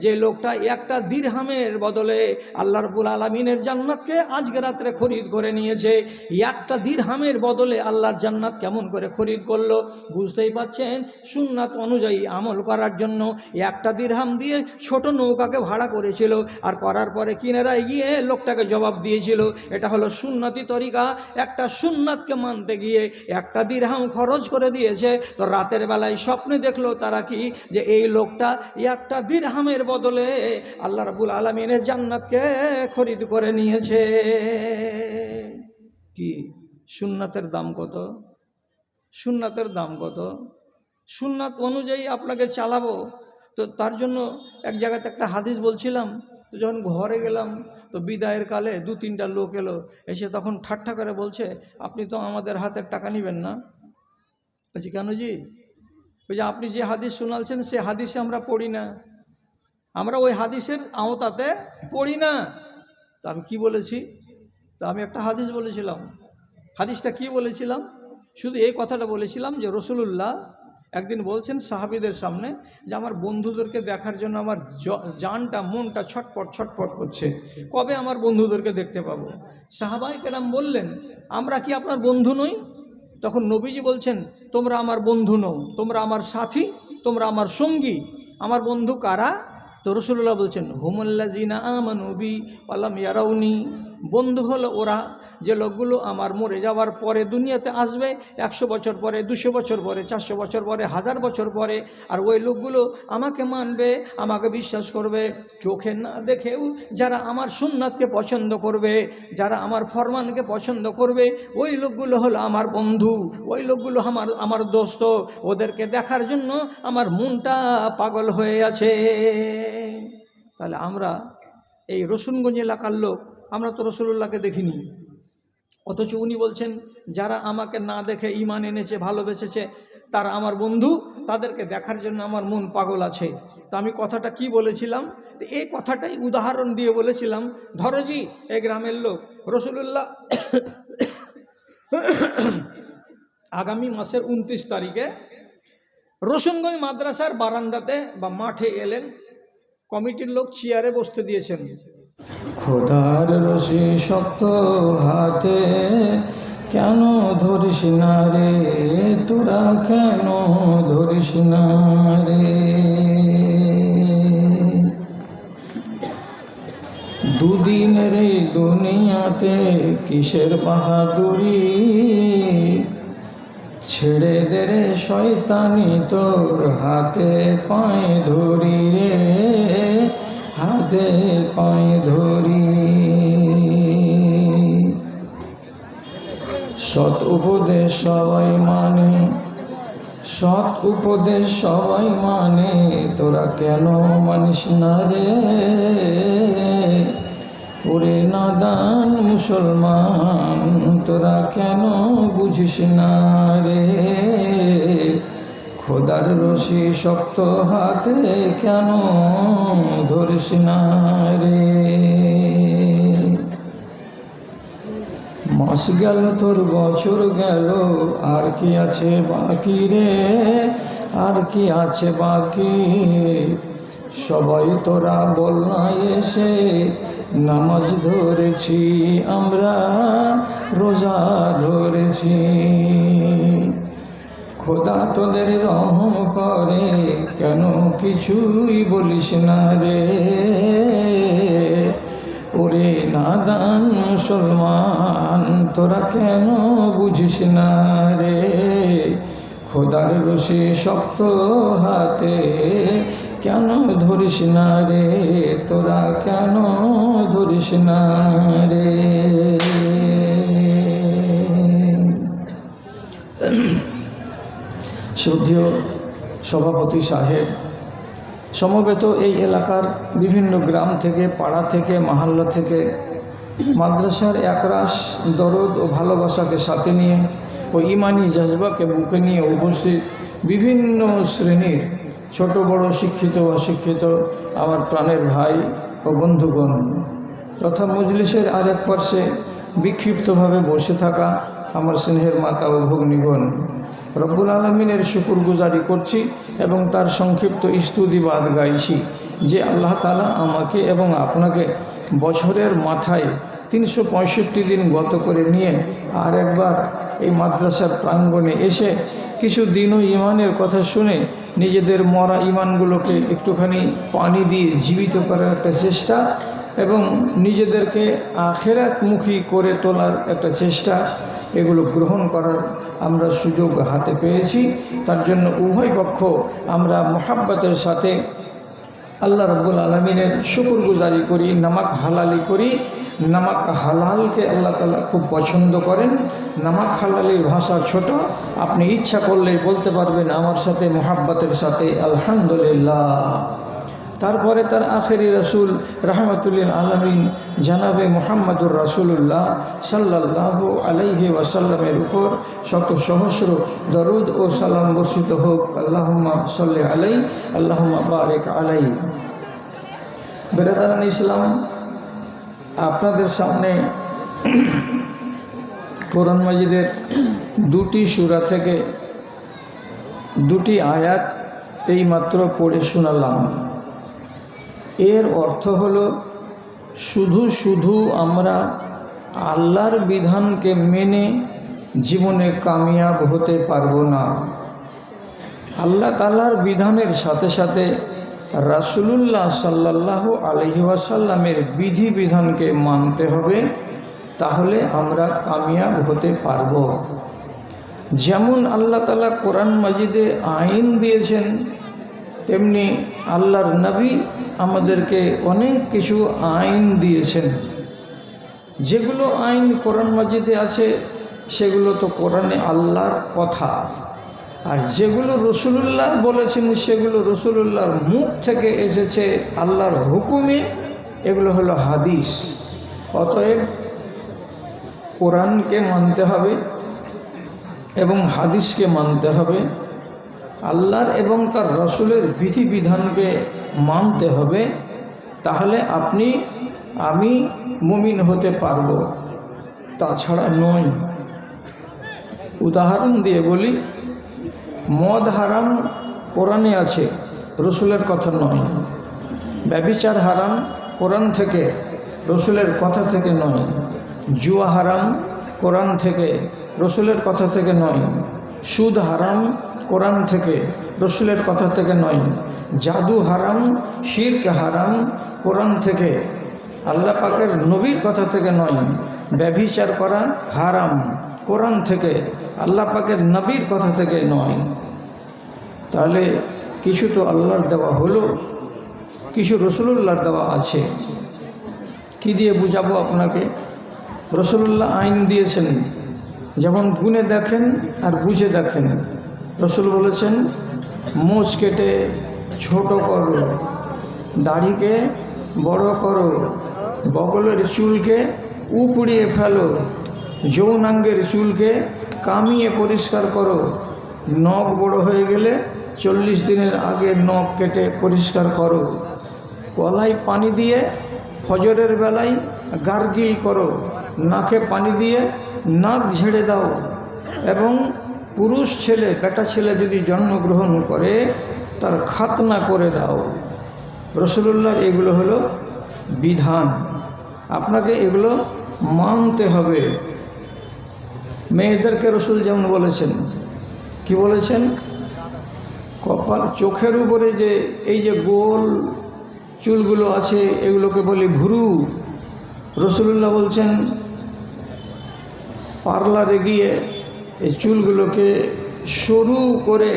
যে লোকটা 1টা দিরহামের বদলে আল্লাহ রাব্বুল আলামিনের জান্নাতকে আজকে রাত্রে খরিদ করে নিয়েছে। 1টা দিরহামের বদলে আল্লাহর জান্নাত কেমন করে খরিদ করলো? বুঝতেই পাচ্ছেন, সুন্নাত অনুযায়ী আমল করার জন্য 1টা দিরহাম দিয়ে ছোট নৌকাকে ভাড়া করেছিল, আর করার পরে কিনারায় গিয়ে লোকটাকে জবাব দিয়েছিল। এটা হলো সুন্নতি তরিকা। একটা সুন্নাতকে মানতে গিয়ে 1টা দিরহাম খরচ করে দিয়েছে। তো রাতের বেলায় স্বপ্নে দেখলো তারা কি, যে এই লোকটা 1টা দিরহামের বদলে আল্লাহ রাব্বুল আলামিনের জান্নাতকে খরিদ করে নিয়েছে। কি সুন্নাতের দাম কত? সুন্নাতের দাম কত? সুন্নাত অনুযায়ী আপনাকে চালাবো। তো তার জন্য এক জায়গাতে একটা হাদিস বলছিলাম, তো যখন ঘরে গেলাম তো বিদায়ের কালে 2-3টা লোক এলো, এসে তখন ঠাট্টা করে বলছে আপনি তো আমাদের হাতের টাকা নেবেন না। বলছি কেন জি? বলছে আপনি যে হাদিস শোনালছেন সে হাদিসে আমরা পড়ি না, আমরা ওই হাদিসের আওতাতে পড়ি না। তা আমি কি বলেছি? তা আমি একটা হাদিস বলেছিলাম। হাদিসটা কি বলেছিলাম? শুধু এই কথাটা বলেছিলাম যে রাসূলুল্লাহ একদিন বলছেন সাহাবীদের সামনে যে আমার বন্ধুদেরকে দেখার জন্য আমার জানটা, মনটা ছটপট ছটপট করছে, কবে আমার বন্ধুদেরকে দেখতে পাবো। সাহাবায়ে কেরাম বললেন আমরা কি আপনার বন্ধু নই? তখন নবীজি বলছেন তোমরা আমার বন্ধু নও, তোমরা আমার সাথী, তোমরা আমার সঙ্গী। আমার বন্ধু কারা? তো রাসূলুল্লাহ বলছেন হুমুল্লাযিনা আমানু বি ওয়া লাম ইয়ারাউনি, বন্ধু হলো ওরা যে লোকগুলো আমার মরে যাওয়ার পরে দুনিয়াতে আসবে 100 বছর পরে, 200 বছর পরে, 400 বছর পরে, 1000 বছর পরে, আর ওই লোকগুলো আমাকে মানবে, আমাকে বিশ্বাস করবে। চোখে না দেখেও যারা আমার সুন্নাতকে পছন্দ করবে, যারা আমার ফরমানকে পছন্দ করবে, ওই লোকগুলো হলো আমার বন্ধু, ওই লোকগুলো আমার দোস্ত। ওদেরকে দেখার জন্য আমার মনটা পাগল হয়ে আছে। তাহলে আমরা এই রসুলগঞ্জ এলাকার লোক, আমরা তো রসুলুল্লাহকে দেখিনি, অথচ উনি বলছেন যারা আমাকে না দেখে ঈমান এনেছে, ভালোবেসেছে, তারা আমার বন্ধু, তাদেরকে দেখার জন্য আমার মন পাগল আছে। তো আমি কথাটা কি বলেছিলাম, এই কথাটাই উদাহরণ দিয়ে বলেছিলাম, ধরো জি এই গ্রামের লোক রসুলুল্লাহ আগামী মাসের 29 তারিখে রসুলগঞ্জ মাদ্রাসার বারান্দাতে বা মাঠে এলেন, কমিটির লোক চেয়ারে বসতে দিয়েছেন। খোদার রশি শক্ত হাতে কেন ধরিস না রে, তোরা কেন ধরিস না রে, দুদিনের এই দুনিয়াতে কিসের বাহাদুরি, ছেড়ে দে রে শয়তানি তোর হাতে পায়ে ধরি রে, হাতে পায়ে ধরি। সৎ উপদেশ সবাই মানে, সৎ উপদেশ সবাই মানে, তোরা কেন মানিস না রে, ওরে নাদান মুসলমান, তোরা কেন বুঝিস না রে, খোদার রশি শক্ত হাতে কেন ধরিস না রে। মাস গেল তোর বছর গেল, আর কি আছে বাকি রে, আর কি আছে বাকি, সবাই তোরা বল না এসে নামাজ ধরেছি আমরা, রোজা ধরেছি। খোদা তোদের রহম করে, কেন কিছুই বলিস না রে, ওরে নাদান মুসলমান, তোরা কেন বুঝিস না রে, খোদার রশি শক্ত হাতে কেন ধরিস না রে, তোরা কেন ধরিস না রে। শ্রদ্ধেয় সভাপতি সাহেব, সমবেত এই এলাকার বিভিন্ন গ্রাম থেকে, পাড়া থেকে, মহল্লা থেকে মাদ্রাসার একরাশ দরদ ও ভালোবাসাকে সাথে নিয়ে ও ইমানি জজবাকে বুকে নিয়ে উপস্থিত বিভিন্ন শ্রেণীর ছোট বড়, শিক্ষিত অশিক্ষিত আমার প্রাণের ভাই ও বন্ধুগণ তথা মজলিসের আরেক পার্শ্বে বিক্ষিপ্তভাবে বসে থাকা আমার স্নেহের মাতা ও ভগ্নীগণ, রব্বুল আলমিনের শুকরগুজারি করছি এবং তার সংক্ষিপ্ত স্তুতিবাদ গাইছি যে আল্লাহ তাআলা আমাকে এবং আপনাকে বছরের মাথায় 365 দিন গত করে নিয়ে আর একবার এই মাদ্রাসার প্রাঙ্গণে এসে কিছু দিনও ইমানের কথা শুনে নিজেদের মরা ইমানগুলোকে একটুখানি পানি দিয়ে জীবিত করার একটা চেষ্টা এবং নিজেদেরকে আখিরাতমুখী করে তোলার একটা চেষ্টা, এগুলো গ্রহণ করার আমরা সুযোগ হাতে পেয়েছি। তার জন্য উভয় পক্ষ আমরা মোহাব্বতের সাথে আল্লাহ রব্বুল আলমিনের শুকরগুজারি করি, নামাক হালালি করি। নামাক হালালকে আল্লাহ তাআলা খুব পছন্দ করেন। নামাক হালালির ভাষা ছোট, আপনি ইচ্ছা করলেই বলতে পারবেন আমার সাথে মোহাব্বতের সাথে আলহামদুলিল্লাহ। তারপরে তার আখেরি রসুল রহমতুল্লিল আলমিন জানাবে মুহাম্মদুর রাসূলুল্লাহ সাল্লাল্লাহু আলাইহি ওয়াসাল্লামের উপর শত সহস্র দরুদ ও সালাম বর্ষিত হোক। আল্লাহুম্মা সাল্লি আলাইহি, আল্লাহুম্মা বারিক আলাইহি। বেরাদারান ইসলাম, আপনাদের সামনে কোরআন মাজিদের 2টি সূরা থেকে 2টি আয়াত এইমাত্র পড়ে শোনালাম। এর অর্থ হলো শুধু শুধু আমরা আল্লাহর বিধানকে মেনে জীবনে কামিয়াব হতে পারবো না। আল্লাহ তাআলার বিধানের সাথে সাথে রাসূলুল্লাহ সাল্লাল্লাহু আলাইহি ওয়াসাল্লামের বিধিবিধানকে মানতে হবে তাহলে আমরা কামিয়াব হতে পারব। যেমন আল্লাহ তাআলা কোরআন মাজিদে আইন দিয়েছেন, তেমনি আল্লাহর নবী আমাদেরকে অনেক কিছু আইন দিয়েছেন। যেগুলো আইন কোরআন মাজিদে আছে সেগুলো তো কোরআনে আল্লাহর কথা, আর যেগুলো রসুলুল্লাহ বলেছেন সেগুলো রসুলুল্লাহর মুখ থেকে এসেছে আল্লাহর হুকুমে, এগুলো হলো হাদিস। অতএব কোরআনকে মানতে হবে এবং হাদিসকে মানতে হবে, আল্লাহর এবং তার রসুলের বিধিবিধানকে মানতে হবে, তাহলে আমি মুমিন হতে পারব, তাছাড়া নয়। উদাহরণ দিয়ে বলি, মদ হারাম কোরআনে আছে, রসুলের কথা নয়। ব্যভিচার হারাম কোরআন থেকে, রসুলের কথা থেকে নয়। জুয়া হারাম কোরআন থেকে, রসুলের কথা থেকে নয়। সুদ হারাম কোরআন থেকে, রসুলের কথা থেকে নয়। জাদু হারাম, শিরক হারাম কোরআন থেকে, আল্লাহ পাকের নবীর কথা থেকে নয়। ব্যভিচার করা হারাম কোরআন থেকে, আল্লাহ পাকের নবীর কথা থেকে নয়। তাহলে কিছু তো আল্লাহর দেওয়া হলো, কিছু রসুলুল্লাহর দেওয়া আছে। কি দিয়ে বুঝাবো আপনাকে? রসুলুল্লাহ আইন দিয়েছেন, যেমন গুনে দেখেন আর বুঝে দেখেন। রসুল বলেছেন, মোচ কেটে ছোট করো, দাড়িকে বড় করো, বগলের চুলকে উপড়িয়ে ফেলো, যৌনাঙ্গের চুলকে কামিয়ে পরিষ্কার করো, নখ বড় হয়ে গেলে 40 দিনের আগে নখ কেটে পরিষ্কার করো, গলায় পানি দিয়ে ফজরের বেলায় গার্গিল করো, নাকে পানি দিয়ে নাক ঝেড়ে দাও, এবং পুরুষ ছেলে বেটা ছেলে যদি জন্মগ্রহণ করে তার খাতনা করে দাও। রসুলুল্লাহর এগুলো হলো বিধান, আপনাকে এগুলো মানতে হবে। মেয়েদেরকে রসুল যেমন বলেছেন, কি বলেছেন? কপাল, চোখের উপরে যে এই যে গোল চুলগুলো আছে এগুলোকে বলে ভুরু। রসুলুল্লাহ বলছেন, পার্লারে গিয়ে এই চুলগুলোকে সরু করে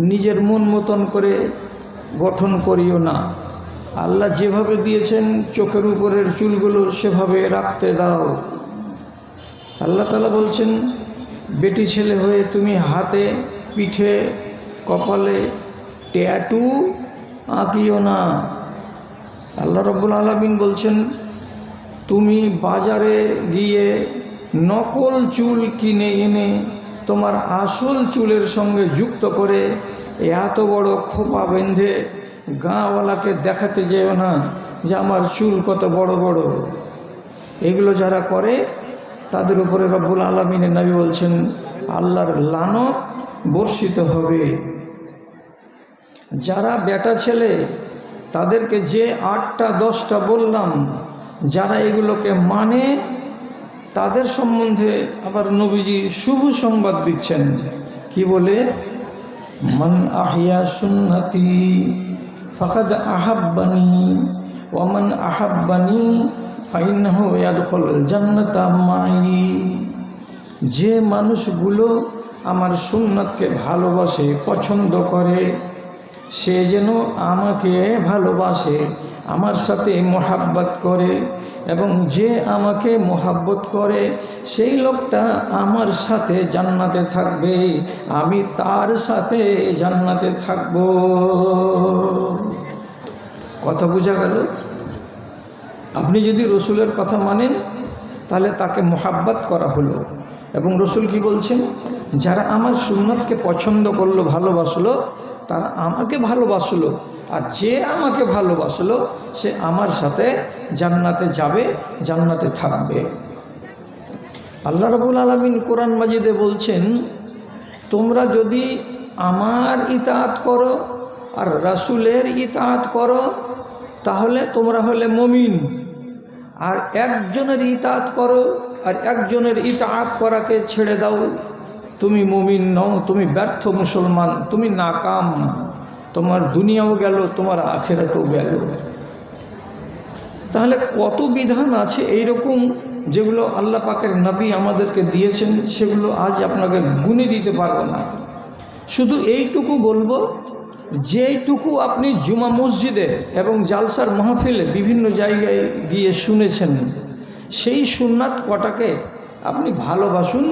নিজের মন মতন করে গঠন করিও না। আল্লাহ যেভাবে দিয়েছেন চোখের উপরের চুলগুলো সেভাবে রাখতে দাও। আল্লাহ তাআলা বলছেন, বেটি ছেলে হয়ে তুমি হাতে, পিঠে, কপালে ট্যাটু আঁকিও না। আল্লাহ রাব্বুল আলামিন বলছেন, তুমি বাজারে গিয়ে নকল চুল কিনে এনে তোমার আসল চুলের সঙ্গে যুক্ত করে এত বড় খোপা বেঁধে গাঁওয়ালাকে দেখাতে যেও না যে আমার চুল কত বড় বড়। এগুলো যারা করে তাদের উপরে রব্বুল আলামিনের নবী বলছেন, আল্লাহর লানত বর্ষিত হবে। যারা বেটা ছেলে তাদেরকে যে 8টা 10টা বললাম, যারা এগুলোকে মানে তাদের সম্বন্ধে আবার নবীজি শুভ সংবাদ দিচ্ছেন। কি বলে? মান আহিয়া সুন্নতি ফাকাদ আহাব্বানি ওয়া মান আহাব্বানি ফাইন্নাহু ইয়াদখুলুল জান্নাতা মাই। যে মানুষগুলো আমার সুন্নাতকে ভালোবাসে, পছন্দ করে, সে যেন আমাকে ভালোবাসে, আমার সাথে মোহাব্বত করে, এবং যে আমাকে মোহাব্বত করে সেই লোকটা আমার সাথে জান্নাতে থাকবে, আমি তার সাথে জান্নাতে থাকব। কথা বোঝা গেল? আপনি যদি রসুলের কথা মানেন তাহলে তাকে মোহাব্বত করা হলো। এবং রসুল কি বলছেন? যারা আমার সুন্নতকে পছন্দ করলো, ভালোবাসলো, তারা আমাকে ভালোবাসলো, আর যে আমাকে ভালোবাসলো সে আমার সাথে জান্নাতে যাবে, জান্নাতে থাকবে। আল্লাহ রাব্বুল আলামিন কোরআন মাজিদে বলছেন, তোমরা যদি আমার ইতাআত করো আর রাসূলের ইতাআত করো তাহলে তোমরা হলে মুমিন। আর একজনের ইতাআত করো আর একজনের ইতাআত করাকে ছেড়ে দাও, তুমি মুমিন নও, তুমি ব্যর্থ মুসলমান, তুমি নাকাম, তোমার দুনিয়াও গেল, তোমার আখিরাতও গেল। তাহলে কত বিধান আছে এইরকম যেগুলো আল্লাহ পাকের নবী আমাদেরকে দিয়েছেন সেগুলো আজ আপনাকে গুণে দিতে পারবো না। শুধু এইটুকু বলবো, যেইটুকু আপনি জুমা মসজিদে এবং জালসার মাহফিলে বিভিন্ন জায়গায় গিয়ে শুনেছেন, সেই সুন্নাত কটাকে আপনি ভালোবাসুন,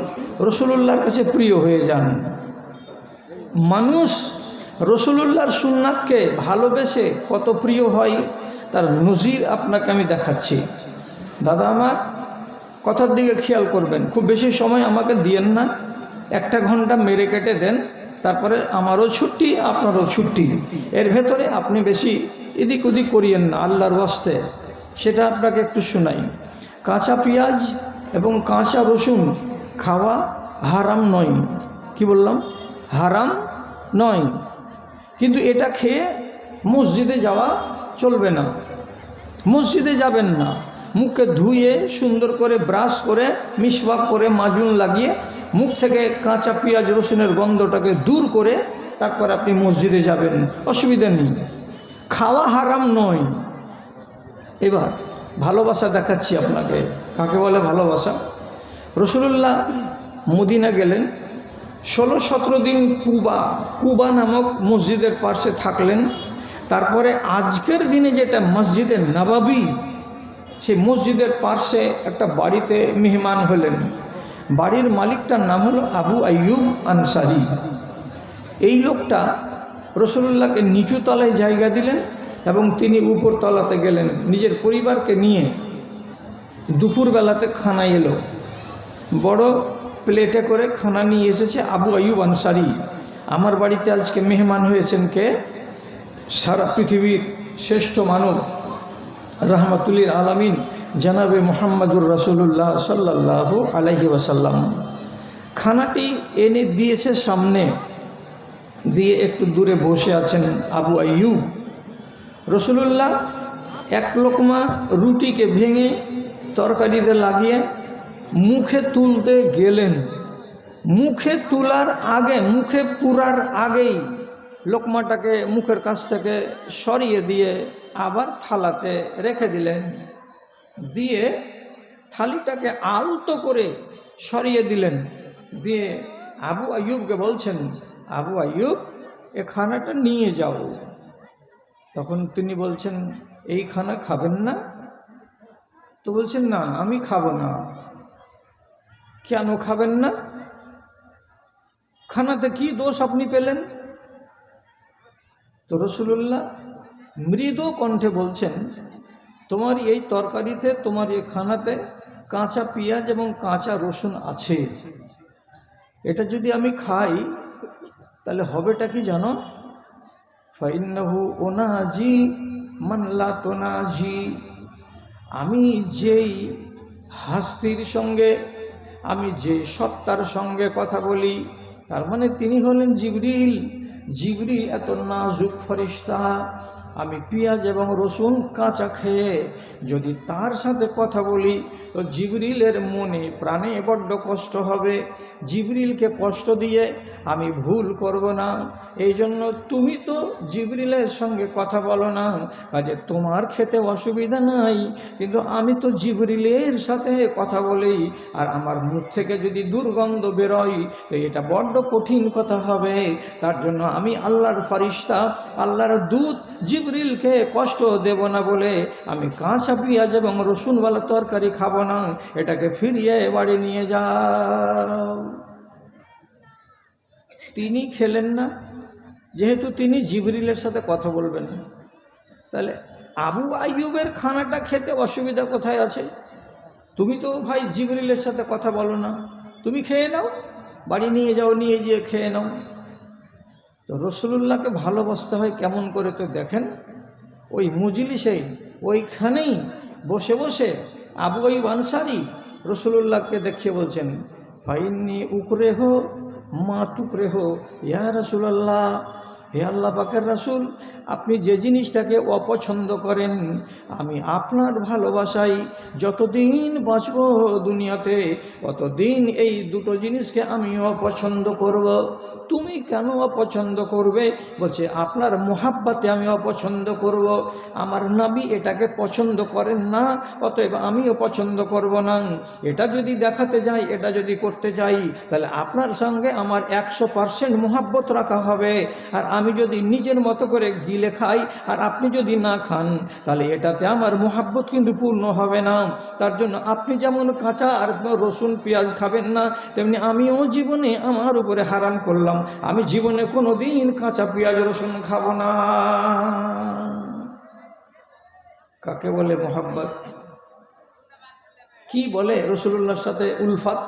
রসুলুল্লাহর কাছে প্রিয় হয়ে যান। মানুষ রসুলুল্লাহর সুন্নাতকে ভালোবেসে কত প্রিয় হয় তার নজির আপনাকে আমি দেখাচ্ছি। দাদা আমার কথার দিকে খেয়াল করবেন, খুব বেশি সময় আমাকে দিয়েন না, 1 ঘন্টা মেরে কেটে দেন, তারপরে আমারও ছুটি আপনারও ছুটি, এর ভেতরে আপনি বেশি এদিক ওদিক করিয়েন না আল্লাহর ওয়াস্তে। সেটা আপনাকে একটু শোনাই। কাঁচা পেঁয়াজ এবং কাঁচা রসুন খাওয়া হারাম নয়। কি বললাম? হারাম নয়, কিন্তু এটা খেয়ে মসজিদে যাওয়া চলবে না। মসজিদে যাবেন না, মুখকে ধুয়ে সুন্দর করে ব্রাশ করে মিসওয়াক করে মাজুন লাগিয়ে মুখ থেকে কাঁচা পেঁয়াজ রসুনের গন্ধটাকে দূর করে তারপর আপনি মসজিদে যাবেন, অসুবিধা নেই। খাওয়া হারাম নয়। এবার ভালোবাসা দেখাচ্ছি আপনাকে। কাকে বলে ভালোবাসা? রসুলুল্লাহ মদিনা গেলেন, 16-17 দিন কুবা নামক মসজিদের পাশে থাকলেন। তারপরে আজকের দিনে যেটা মসজিদে নববী, সেই মসজিদের পাশে একটা বাড়িতে মেহমান হলেন। বাড়ির মালিকটার নাম হলো আবু আইয়ুব আনসারি। এই লোকটা রসুলুল্লাহকে নিচু তলায় জায়গা দিলেন এবং তিনি উপর তলাতে গেলেন। নিজের পরিবারকে নিয়ে দুপুরবেলাতে খানা এলো, বড় প্লেটে করে খানা নিয়ে এসেছে আবু আইয়ুব আনসারি। আমার বাড়িতে আজকে মেহমান হয়েছেন কে? সারা পৃথিবীর শ্রেষ্ঠ মানব রহমতুল্লিল আলামিন জনাবে মুহাম্মদুর রাসূলুল্লাহ সাল্লাল্লাহু আলাইহি ওয়াসাল্লাম। খানাটি এনে দিয়েছে সামনে, দিয়ে একটু দূরে বসে আছেন আবু আইয়ুব। রসুলুল্লাহ 1 লোকমা রুটিকে ভেঙে তরকারিতে লাগিয়ে মুখে তুলতে গেলেন। মুখে তোলার আগে, মুখে পুরার আগেই লোকমাটাকে মুখের কাছ থেকে সরিয়ে দিয়ে আবার থালাতে রেখে দিলেন। দিয়ে থালিটাকে আলতো করে সরিয়ে দিলেন। দিয়ে আবু আইয়ুবকে বলছেন, আবু আইয়ুব এ খানাটা নিয়ে যাও। তখন তিনি বলছেন, এই খানা খাবেন না? তো বলছেন, না আমি খাবো না। কেন খাবেন না? খানাতে কি দোষ আপনি পেলেন? তো রসুলুল্লাহ মৃদু কণ্ঠে বলছেন, তোমার এই তরকারিতে, তোমার এই খানাতে কাঁচা পেঁয়াজ এবং কাঁচা রসুন আছে। এটা যদি আমি খাই তাহলে হবেটা কি জানো? ফাইন্নাহু উনাজি মান লা তুনাজি। আমি যেই হাস্তির সঙ্গে, আমি যে সত্তার সঙ্গে কথা বলি, তার মানে তিনি হলেন জিবরিল। জিবরিল এত নাজুক ফেরেশতা। আমি পেঁয়াজ এবং রসুন কাঁচা খেয়ে যদি তার সাথে কথা বলি তো জিবরিলের মনে প্রাণে বড্ড কষ্ট হবে। জিবরিলকে কষ্ট দিয়ে আমি ভুল করব না। এই জন্য তুমি তো জিবরিলের সঙ্গে কথা বলো না, কাজে তোমার খেতে অসুবিধা নাই, কিন্তু আমি তো জিবরিলের সাথে কথা বলি, আর আমার মুখ থেকে যদি দুর্গন্ধ বেরোয় তো এটা বড্ড কঠিন কথা হবে। তার জন্য আমি আল্লাহর ফেরেশতা, আল্লাহর দূত জিবরিলকে কষ্ট দেব না বলে আমি কাঁচা পেঁয়াজ এবং রসুনওয়ালা তরকারি খাবো না। এটাকে ফিরিয়ে বাড়ি নিয়ে যাও। তিনি খেলেন না, যেহেতু তিনি জিবরিলের সাথে কথা বলবেন। তাহলে আবু আইয়ুবের খানাটা খেতে অসুবিধা কোথায় আছে? তুমি তো ভাই জিবরিলের সাথে কথা বলো না, তুমি খেয়ে নাও, বাড়ি নিয়ে যাও, নিয়ে গিয়ে খেয়ে নাও। তো রসুলুল্লাহকে ভালোবাসতে হয় কেমন করে তো দেখেন। ওই মজলিসে ওইখানেই বসে বসে আবু আইয়ুব আনসারি রসুলুল্লাহকে দেখিয়ে বলছেন, ফাইন্নি উকরে হো মা টুকরে হো ইয়া রাসূলুল্লাহ, হে আল্লাহ পাকের রাসূল, আপনি যে জিনিসটাকে অপছন্দ করেন, আমি আপনার ভালোবাসায় যতদিন বাঁচব দুনিয়াতে ততদিন এই দুটো জিনিসকে আমি অপছন্দ করব। তুমি কেন অপছন্দ করবে? বলছে আপনার মোহাব্বতে আমি অপছন্দ করব। আমার নবী এটাকে পছন্দ করেন না, অতএব আমিও পছন্দ করব না। এটা যদি দেখাতে যাই, এটা যদি করতে যাই, তাহলে আপনার সঙ্গে আমার 100% মোহাব্বত রাখা হবে। আর আমি যদি নিজের মতো করে গিলে খাই আর আপনি যদি না খান, তাহলে এটাতে আমার মোহাব্বত কিন্তু পূর্ণ হবে না। তার জন্য আপনি যেমন কাঁচা আর রসুন পেঁয়াজ খাবেন না, তেমনি আমিও জীবনে আমার উপরে হারাম করলাম, আমি জীবনে কোনো দিন কাঁচা পেঁয়াজ রসুন খাবো না। কাকে বলে মোহাব্বত? কি বলে রসুলুল্লাহর সাথে উলফাত?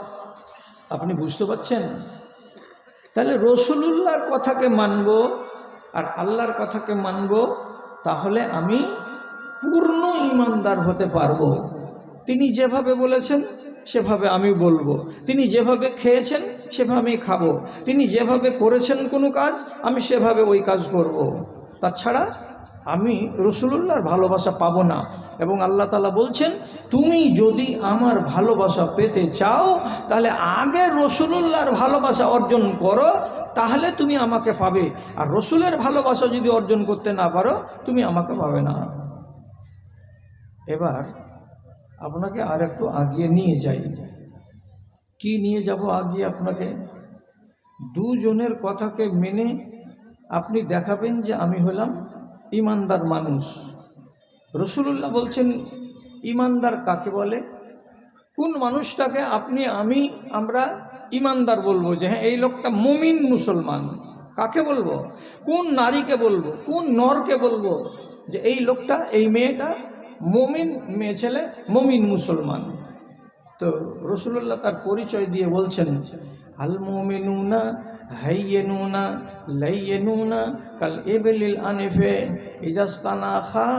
আপনি বুঝতে পারছেন? তাহলে রসুলুল্লাহর কথাকে মানব আর আল্লাহর কথাকে মানব, তাহলে আমি পূর্ণ ঈমানদার হতে পারবো। তিনি যেভাবে বলেছেন সেভাবে আমি বলবো, তিনি যেভাবে খেয়েছেন সেভাবে আমি খাবো, তিনি যেভাবে করেছেন কোনো কাজ আমি সেভাবে ওই কাজ করব। তাছাড়া আমি রসুলুল্লাহর ভালোবাসা পাবো না। এবং আল্লাহ তাআলা বলছেন, তুমি যদি আমার ভালোবাসা পেতে চাও তাহলে আগে রসুলুল্লাহর ভালোবাসা অর্জন করো, তাহলে তুমি আমাকে পাবে। আর রসুলের ভালোবাসা যদি অর্জন করতে না পারো, তুমি আমাকে পাবে না। এবার আপনাকে আর একটু আগিয়ে নিয়ে যাই। কি নিয়ে যাব আগিয়ে আপনাকে? দুজনের কথাকে মেনে আপনি দেখাবেন যে আমি হলাম ঈমানদার মানুষ। রসুলুল্লাহ বলছেন ঈমানদার কাকে বলে? কোন মানুষটাকে আমরা ঈমানদার বলবো যে হ্যাঁ এই লোকটা মুমিন মুসলমান? কাকে বলবো? কোন নারীকে বলবো, কোন নরকে বলবো যে এই লোকটা, এই মেয়েটা মুমিন মেয়ে ছেলে, মুমিন মুসলমান? তো রসুলুল্লাহ তার পরিচয় দিয়ে বলছেন, আল মুমিনুনা হাইয়্যিনুনা লাইয়্যিনুনা কাল ইবলিল আনিফে ইজাস্তানাখা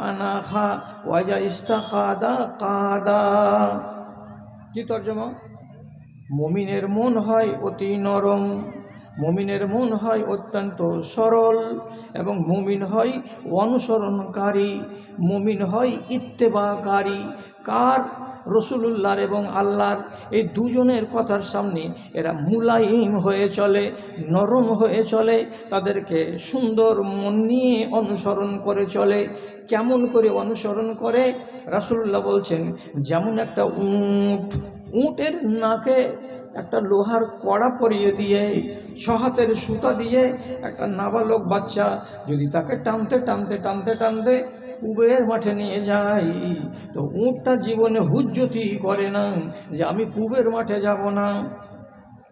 আনাখা ওয়াজা ইস্তাকাদা কাদা। কি তর্জমা? মুমিনের মন হয় অতি নরম, মুমিনের মন হয় অত্যন্ত সরল, এবং মুমিন হয় অনুসরণকারী, মুমিন হয় ইত্তেবাকারী। কার? রসুলুল্লাহর এবং আল্লাহর। এই দুজনের কথার সামনে এরা মুলায়িম হয়ে চলে, নরম হয়ে চলে, তাদেরকে সুন্দর মন নিয়ে অনুসরণ করে চলে। কেমন করে অনুসরণ করে? রাসূলুল্লাহ বলছেন, যেমন একটা উটের নাকে একটা লোহার কড়া পরিয়ে দিয়ে, 6 হাতের সুতা দিয়ে একটা নাবালক বাচ্চা যদি তাকে টানতে টানতে টানতে টানতে পূবের মাঠে নিয়ে যায়, তো উটটা জীবনে হুজ্জতি করে না যে আমি পূবের মাঠে যাব না।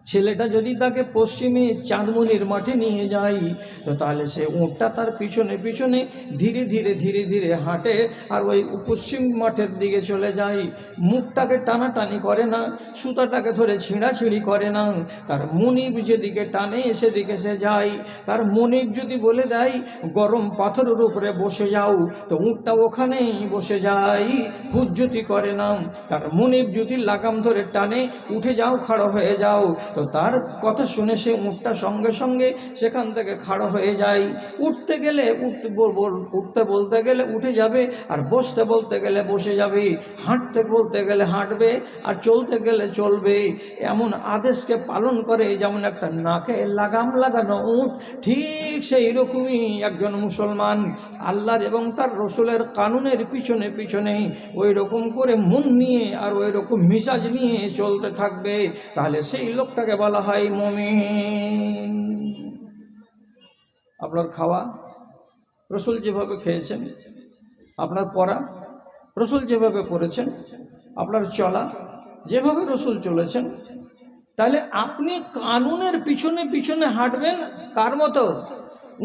ছেলেটা যদি তাকে পশ্চিমে চাঁদমুনির মাঠে নিয়ে যায়, তো তাহলে সে উটটা তার পিছনে পিছনে ধীরে ধীরে ধীরে ধীরে হাঁটে আর ওই পশ্চিম মাঠের দিকে চলে যায়। মুখটাকে টানাটানি করে না, সুতাটাকে ধরে ছিঁড়াছিঁড়ি করে না। তার মনিব যেদিকে টানে সেদিকে সে যায়। তার মনিব যদি বলে দেয় গরম পাথরের উপরে বসে যাও, তো উটটা ওখানেই বসে যায়, হুজ্জতি করে না। তার মনিব যদি লাগাম ধরে টানে উঠে যাও, খাড়ো হয়ে যাও, তো তার কথা শুনে সে উটটা সঙ্গে সঙ্গে সেখান থেকে খাড়ো হয়ে যায়। উঠতে গেলে উঠতে বলতে গেলে উঠে যাবে, আর বসতে বলতে গেলে বসে যাবে, হাঁটতে বলতে গেলে হাঁটবে, আর চলতে গেলে চলবে। এমন আদেশকে পালন করে যেমন একটা নাকে লাগাম লাগানো উট, ঠিক সেই রকমই একজন মুসলমান আল্লাহর এবং তার রসুলের কানুনের পিছনে পিছনে ওই রকম করে মন নিয়ে আর ওই রকম মিজাজ নিয়ে চলতে থাকবে, তাহলে সেই লোকটাকে বলা হয় মুমিন। আপনার খাওয়া রসুল যেভাবে খেয়েছেন, আপনার পড়া রসুল যেভাবে পড়েছেন, আপনার চলা যেভাবে রসুল চলেছেন, তাহলে আপনি কানুনের পিছনে পিছনে হাঁটবেন কার মতো?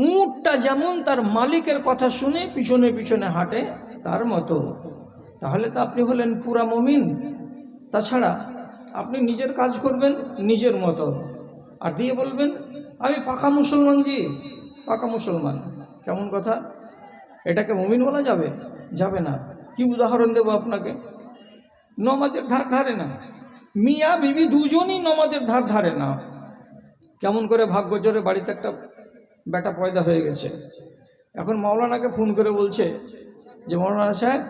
উটটা যেমন তার মালিকের কথা শুনে পিছনে পিছনে হাঁটে তার মতো। তাহলে তো আপনি হলেন পুরা মুমিন। তাছাড়া আপনি নিজের কাজ করবেন নিজের মতো, আর দিয়ে বলবেন আমি পাকা মুসলমান। জি, পাকা মুসলমান কেমন কথা? এটাকে মুমিন বলা যাবে? যাবে না। কি উদাহরণ দেব আপনাকে? নমাজের ধার ধারে না, মিয়া বিবি দুজনই নমাজের ধার ধারে না। কেমন করে? ভাগ্য জোরে বাড়িতে একটা বেটা পয়দা হয়ে গেছে, এখন মাওলানাকে ফোন করে বলছে যে মাওলানা সাহেব,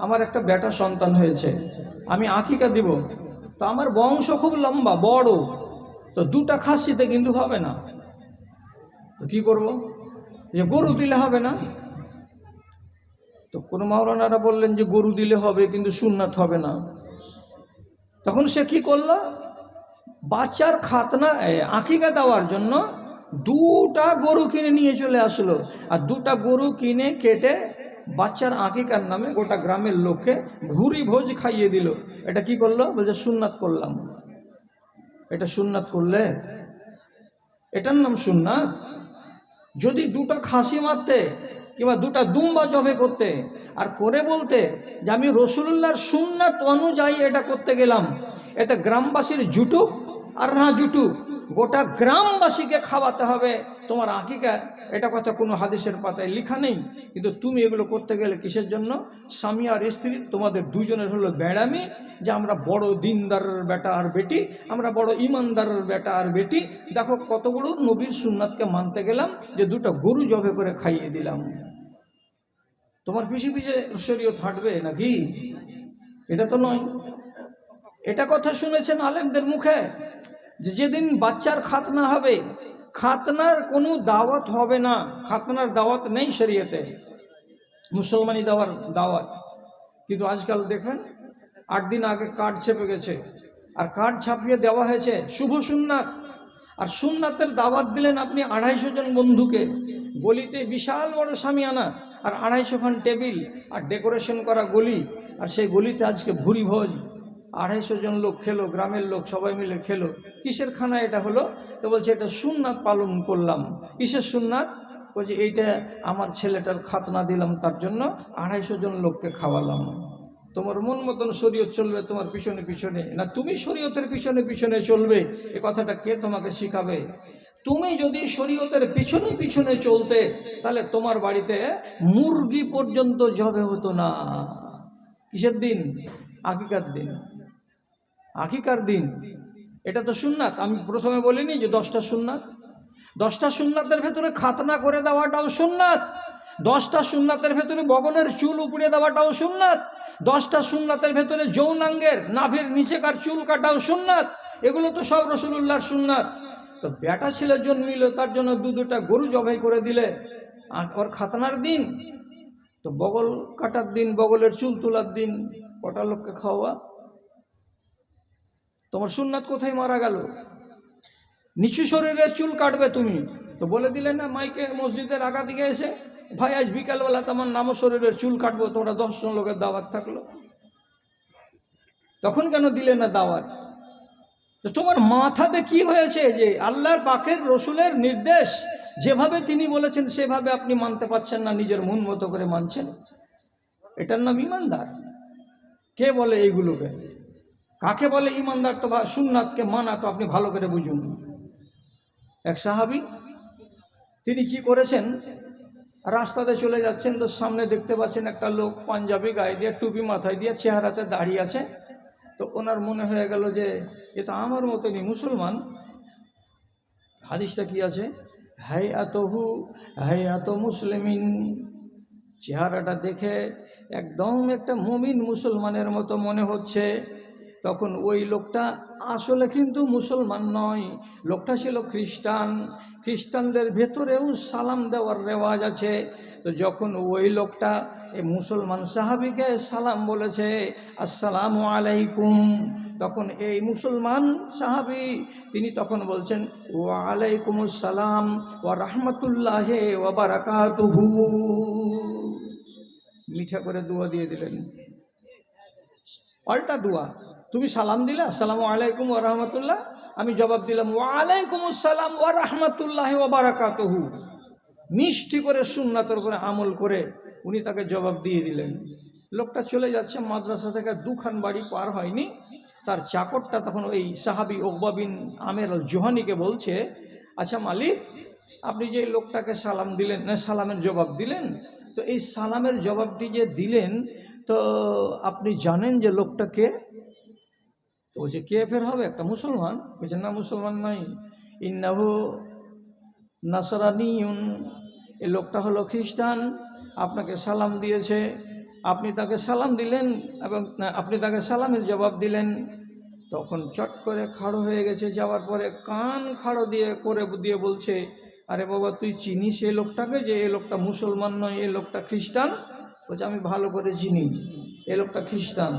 আমার একটা বেটা সন্তান হয়েছে, আমি আকিকা দিব, তো আমার বংশ খুব লম্বা বড়, তো দুটা খাসিতে কিন্তু হবে না, তো কী করবো, যে গরু দিলে হবে না। তো কোনো মাওলানারা বললেন যে গরু দিলে হবে কিন্তু সুন্নাত হবে না। তখন সে কি করলো, বাচ্চার খাতনা আকিকা দেওয়ার জন্য দুটা গরু কিনে নিয়ে চলে আসলো, আর দুটা গরু কিনে কেটে বাচ্চার আকিকার নামে গোটা গ্রামের লোককে ভুরি ভোজ খাইয়ে দিল। এটা কি করলো, বলছে সুন্নাত করলাম। এটা সুন্নাত করলে, এটার নাম সুন্নাত? যদি দুটা খাসি মারতে কিংবা দুটা দুম্বা জবে করতে আর করে বলতে যে আমি রসুলুল্লাহর সুন্নাত অনুযায়ী এটা করতে গেলাম, এতে গ্রামবাসীর জুটুক আর না জুটুক গোটা গ্রামবাসীকে খাওয়াতে হবে তোমার আকিকা, এটা কথা কোনো হাদিসের পাতায় লেখা নেই। কিন্তু তুমি এগুলো করতে গেলে কিসের জন্য? স্বামী আর স্ত্রী তোমাদের দুজনের হলো বেড়ামি, যে আমরা বড় দিনদারের বেটা আর বেটি, আমরা বড় ইমানদারের বেটা আর বেটি, দেখো কত বড় নবীর সুন্নাতকে মানতে গেলাম যে দুটো গরু জবে করে খাইয়ে দিলাম। তোমার পিছে পিছে শরীয়ত হাঁটবে নাকি? এটা তো নয়। এটা কথা শুনেছেন আলেমদের মুখে যে যেদিন বাচ্চার খাতনা হবে, খাতনার কোনো দাওয়াত হবে না, খাতনার দাওয়াত নেই শরীয়তে, মুসলমানি দেওয়ার দাওয়াত। কিন্তু আজকাল দেখবেন 8 দিন আগে কার্ড ছেপে গেছে, আর কার্ড ছাপিয়ে দেওয়া হয়েছে শুভ সুন্নাত, আর সুন্নাতের দাওয়াত দিলেন আপনি 250 জন বন্ধুকে, গলিতে বিশাল বড় সামিয়ানা আর 250 খান টেবিল আর ডেকোরেশন করা গলি, আর সেই গলিতে আজকে ভুরি ভোজ, 250 জন লোক খেলো, গ্রামের লোক সবাই মিলে খেলো। কিসের খানা এটা হলো? তো বলছে এটা সুন্নাত পালন করলাম। কিসের সুন্নাত? বলছে এইটা আমার ছেলেটার খাতনা দিলাম, তার জন্য 250 জন লোককে খাওয়ালাম। তোমার মন মতন শরীয়ত চলবে তোমার পিছনে পিছনে, না তুমি শরীয়তের পিছনে পিছনে চলবে? এ কথাটা কে তোমাকে শিখাবে? তুমি যদি শরীয়তের পিছনে পিছনে চলতে, তাহলে তোমার বাড়িতে মুরগি পর্যন্ত জবে হতো না। কিসের দিন? আকিকার দিন। আকিকার দিন, এটা তো সুন্নাত। আমি প্রথমে বলিনি যে 10টা সুন্নাত? 10টা সুন্নাতের ভেতরে খাতনা করে দেওয়াটাও সুন্নাত, 10টা সুন্নাতের ভেতরে বগলের চুল উপড়ে দেওয়াটাও সুন্নাত, 10টা সুন্নাতের ভেতরে যৌনাঙ্গের নাভির নিচেকার চুল কাটাও সুন্নাত। এগুলো তো সব রসুলুল্লাহর সুন্নাত। তো বেটা ছেলে জন্মিল, তার জন্য দুটা গরু জবাই করে দিলে, ওর খাতনার দিন তো বগল কাটার দিন, বগলের চুল তোলার দিন, কটা লোককে খাওয়া? তোমার সুন্নাত কোথায় মারা গেল? নিচু শরীরের চুল কাটবে তুমি, তো বলে দিলে না মাইকে মসজিদের আগা দিকে এসে, ভাই আজ বিকালবেলা তোমার নাম শরীরের চুল কাটবো, তোমরা 10 জন লোকের দাওয়াত থাকলো, তখন কেন দিলে না দাওয়াত? তো তোমার মাথাতে কি হয়েছে যে আল্লাহর পাকের রসুলের নির্দেশ যেভাবে তিনি বলেছেন সেভাবে আপনি মানতে পারছেন না, নিজের মন মতো করে মানছেন? এটার নাম ইমানদার? কে বলে এইগুলোকে? কাকে বলে ইমানদার? তো সুন্নাতকে মানা তো আপনি ভালো করে বুঝুন। এক সাহাবী, তিনি কি করেছেন, রাস্তাতে চলে যাচ্ছেন, তো সামনে দেখতে পাচ্ছেন একটা লোক পাঞ্জাবি গায়ে দিয়ে, টুপি মাথায় দিয়ে, চেহারাতে দাঁড়িয়ে আছে। তো ওনার মনে হয়ে গেল যে এ তো আমার মতনই মুসলমান। হাদিসটা কি আছে? হায়াত মুসলিমিন, চেহারাটা দেখে একদম একটা মুমিন মুসলমানের মতো মনে হচ্ছে। তখন ওই লোকটা আসলে কিন্তু মুসলমান নয়, লোকটা ছিল খ্রিস্টান। খ্রিস্টানদের ভেতরেও সালাম দেওয়ার রেওয়াজ আছে। তো যখন ওই লোকটা এই মুসলমান সাহাবীকে সালাম বলেছে, আসসালামু আলাইকুম, তখন এই মুসলমান সাহাবী তিনি তখন বলছেন, ওয়া আলাইকুমুস সালাম ওয়া রাহমাতুল্লাহি ওয়া বারাকাতুহু, মিঠা করে দোয়া দিয়ে দিলেন। পাল্টা দোয়া, তুমি সালাম দিলে আসসালামু আলাইকুম ওয়া রাহমাতুল্লাহ, আমি জবাব দিলাম ওয়া আলাইকুমুস সালাম ওয়া রাহমাতুল্লাহি ওয়া বারাকাতুহু। মিষ্টি করে সুন্নাতের উপরে আমল করে উনি তাকে জবাব দিয়ে দিলেন। লোকটা চলে যাচ্ছে, মাদ্রাসা থেকে 2 খান বাড়ি পার হয়নি, তার চাকরটা তখন ওই সাহাবী উকবা বিন আমের আল জুহানিকে বলছে, আচ্ছা মালিক, আপনি যে লোকটাকে সালাম দিলেন, না সালামের জবাব দিলেন, তো এই সালামের জবাবটি যে দিলেন, তো আপনি জানেন যে লোকটা কে? তো বলছে কে ফের হবে, একটা মুসলমান? বলছে না মুসলমান নাই, ইন্নাহু নাসরানিয়ুন, এই লোকটা হলো খ্রিস্টান, আপনাকে সালাম দিয়েছে, আপনি তাকে সালাম দিলেন এবং আপনি তাকে সালামের জবাব দিলেন। তখন চট করে খাড়ো হয়ে গেছে, যাওয়ার পরে কান খাড়ো দিয়ে বলছে, আরে বাবা তুই চিনিস এই লোকটাকে, যে এই লোকটা মুসলমান নয়, এই লোকটা খ্রিস্টান? বলছে আমি ভালো করে চিনি, এই লোকটা খ্রিস্টান।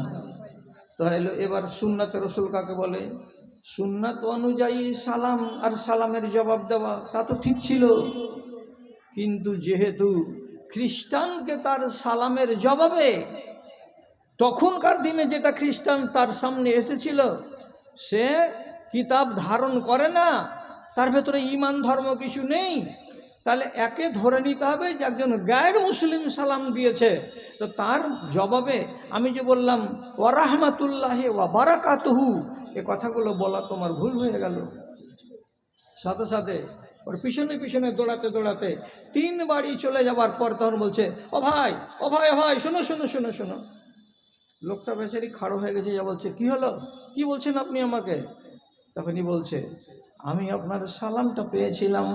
তাহলে এবার সুন্নাতে রসুল কাকে বলে? সুন্নাত অনুযায়ী সালাম আর সালামের জবাব দেওয়া তা তো ঠিক ছিল, কিন্তু যেহেতু খ্রিস্টানকে তার সালামের জবাবে তখনকার দিনে যেটা খ্রিস্টান তার সামনে এসেছিল, সে কিতাব ধারণ করে না, তার ভেতরে ঈমান ধর্ম কিছু নেই, তাহলে একে ধরে নিতে হবে যে একজন গায়ের মুসলিম সালাম দিয়েছে, তো তার জবাবে আমি যে বললাম ওয়া রাহমাতুল্লাহি ওয়া বারাকাতুহু, এ কথাগুলো বলা তোমার ভুল হয়ে গেল। সাথে সাথে ওর পিছনে পিছনে দৌড়াতে দৌড়াতে 3 বাড়ি চলে যাবার পর তখন বলছে, ও ভাই ও ভাই ও ভাই শোনো শোনো শোনো শোনো। লোকটা বেচারি খাড়ো হয়ে গেছে, যা বলছে কি হলো, কি বলছেন আপনি আমাকে? তখনই বলছে, আমি আপনার সালামটা পেয়েছিলাম,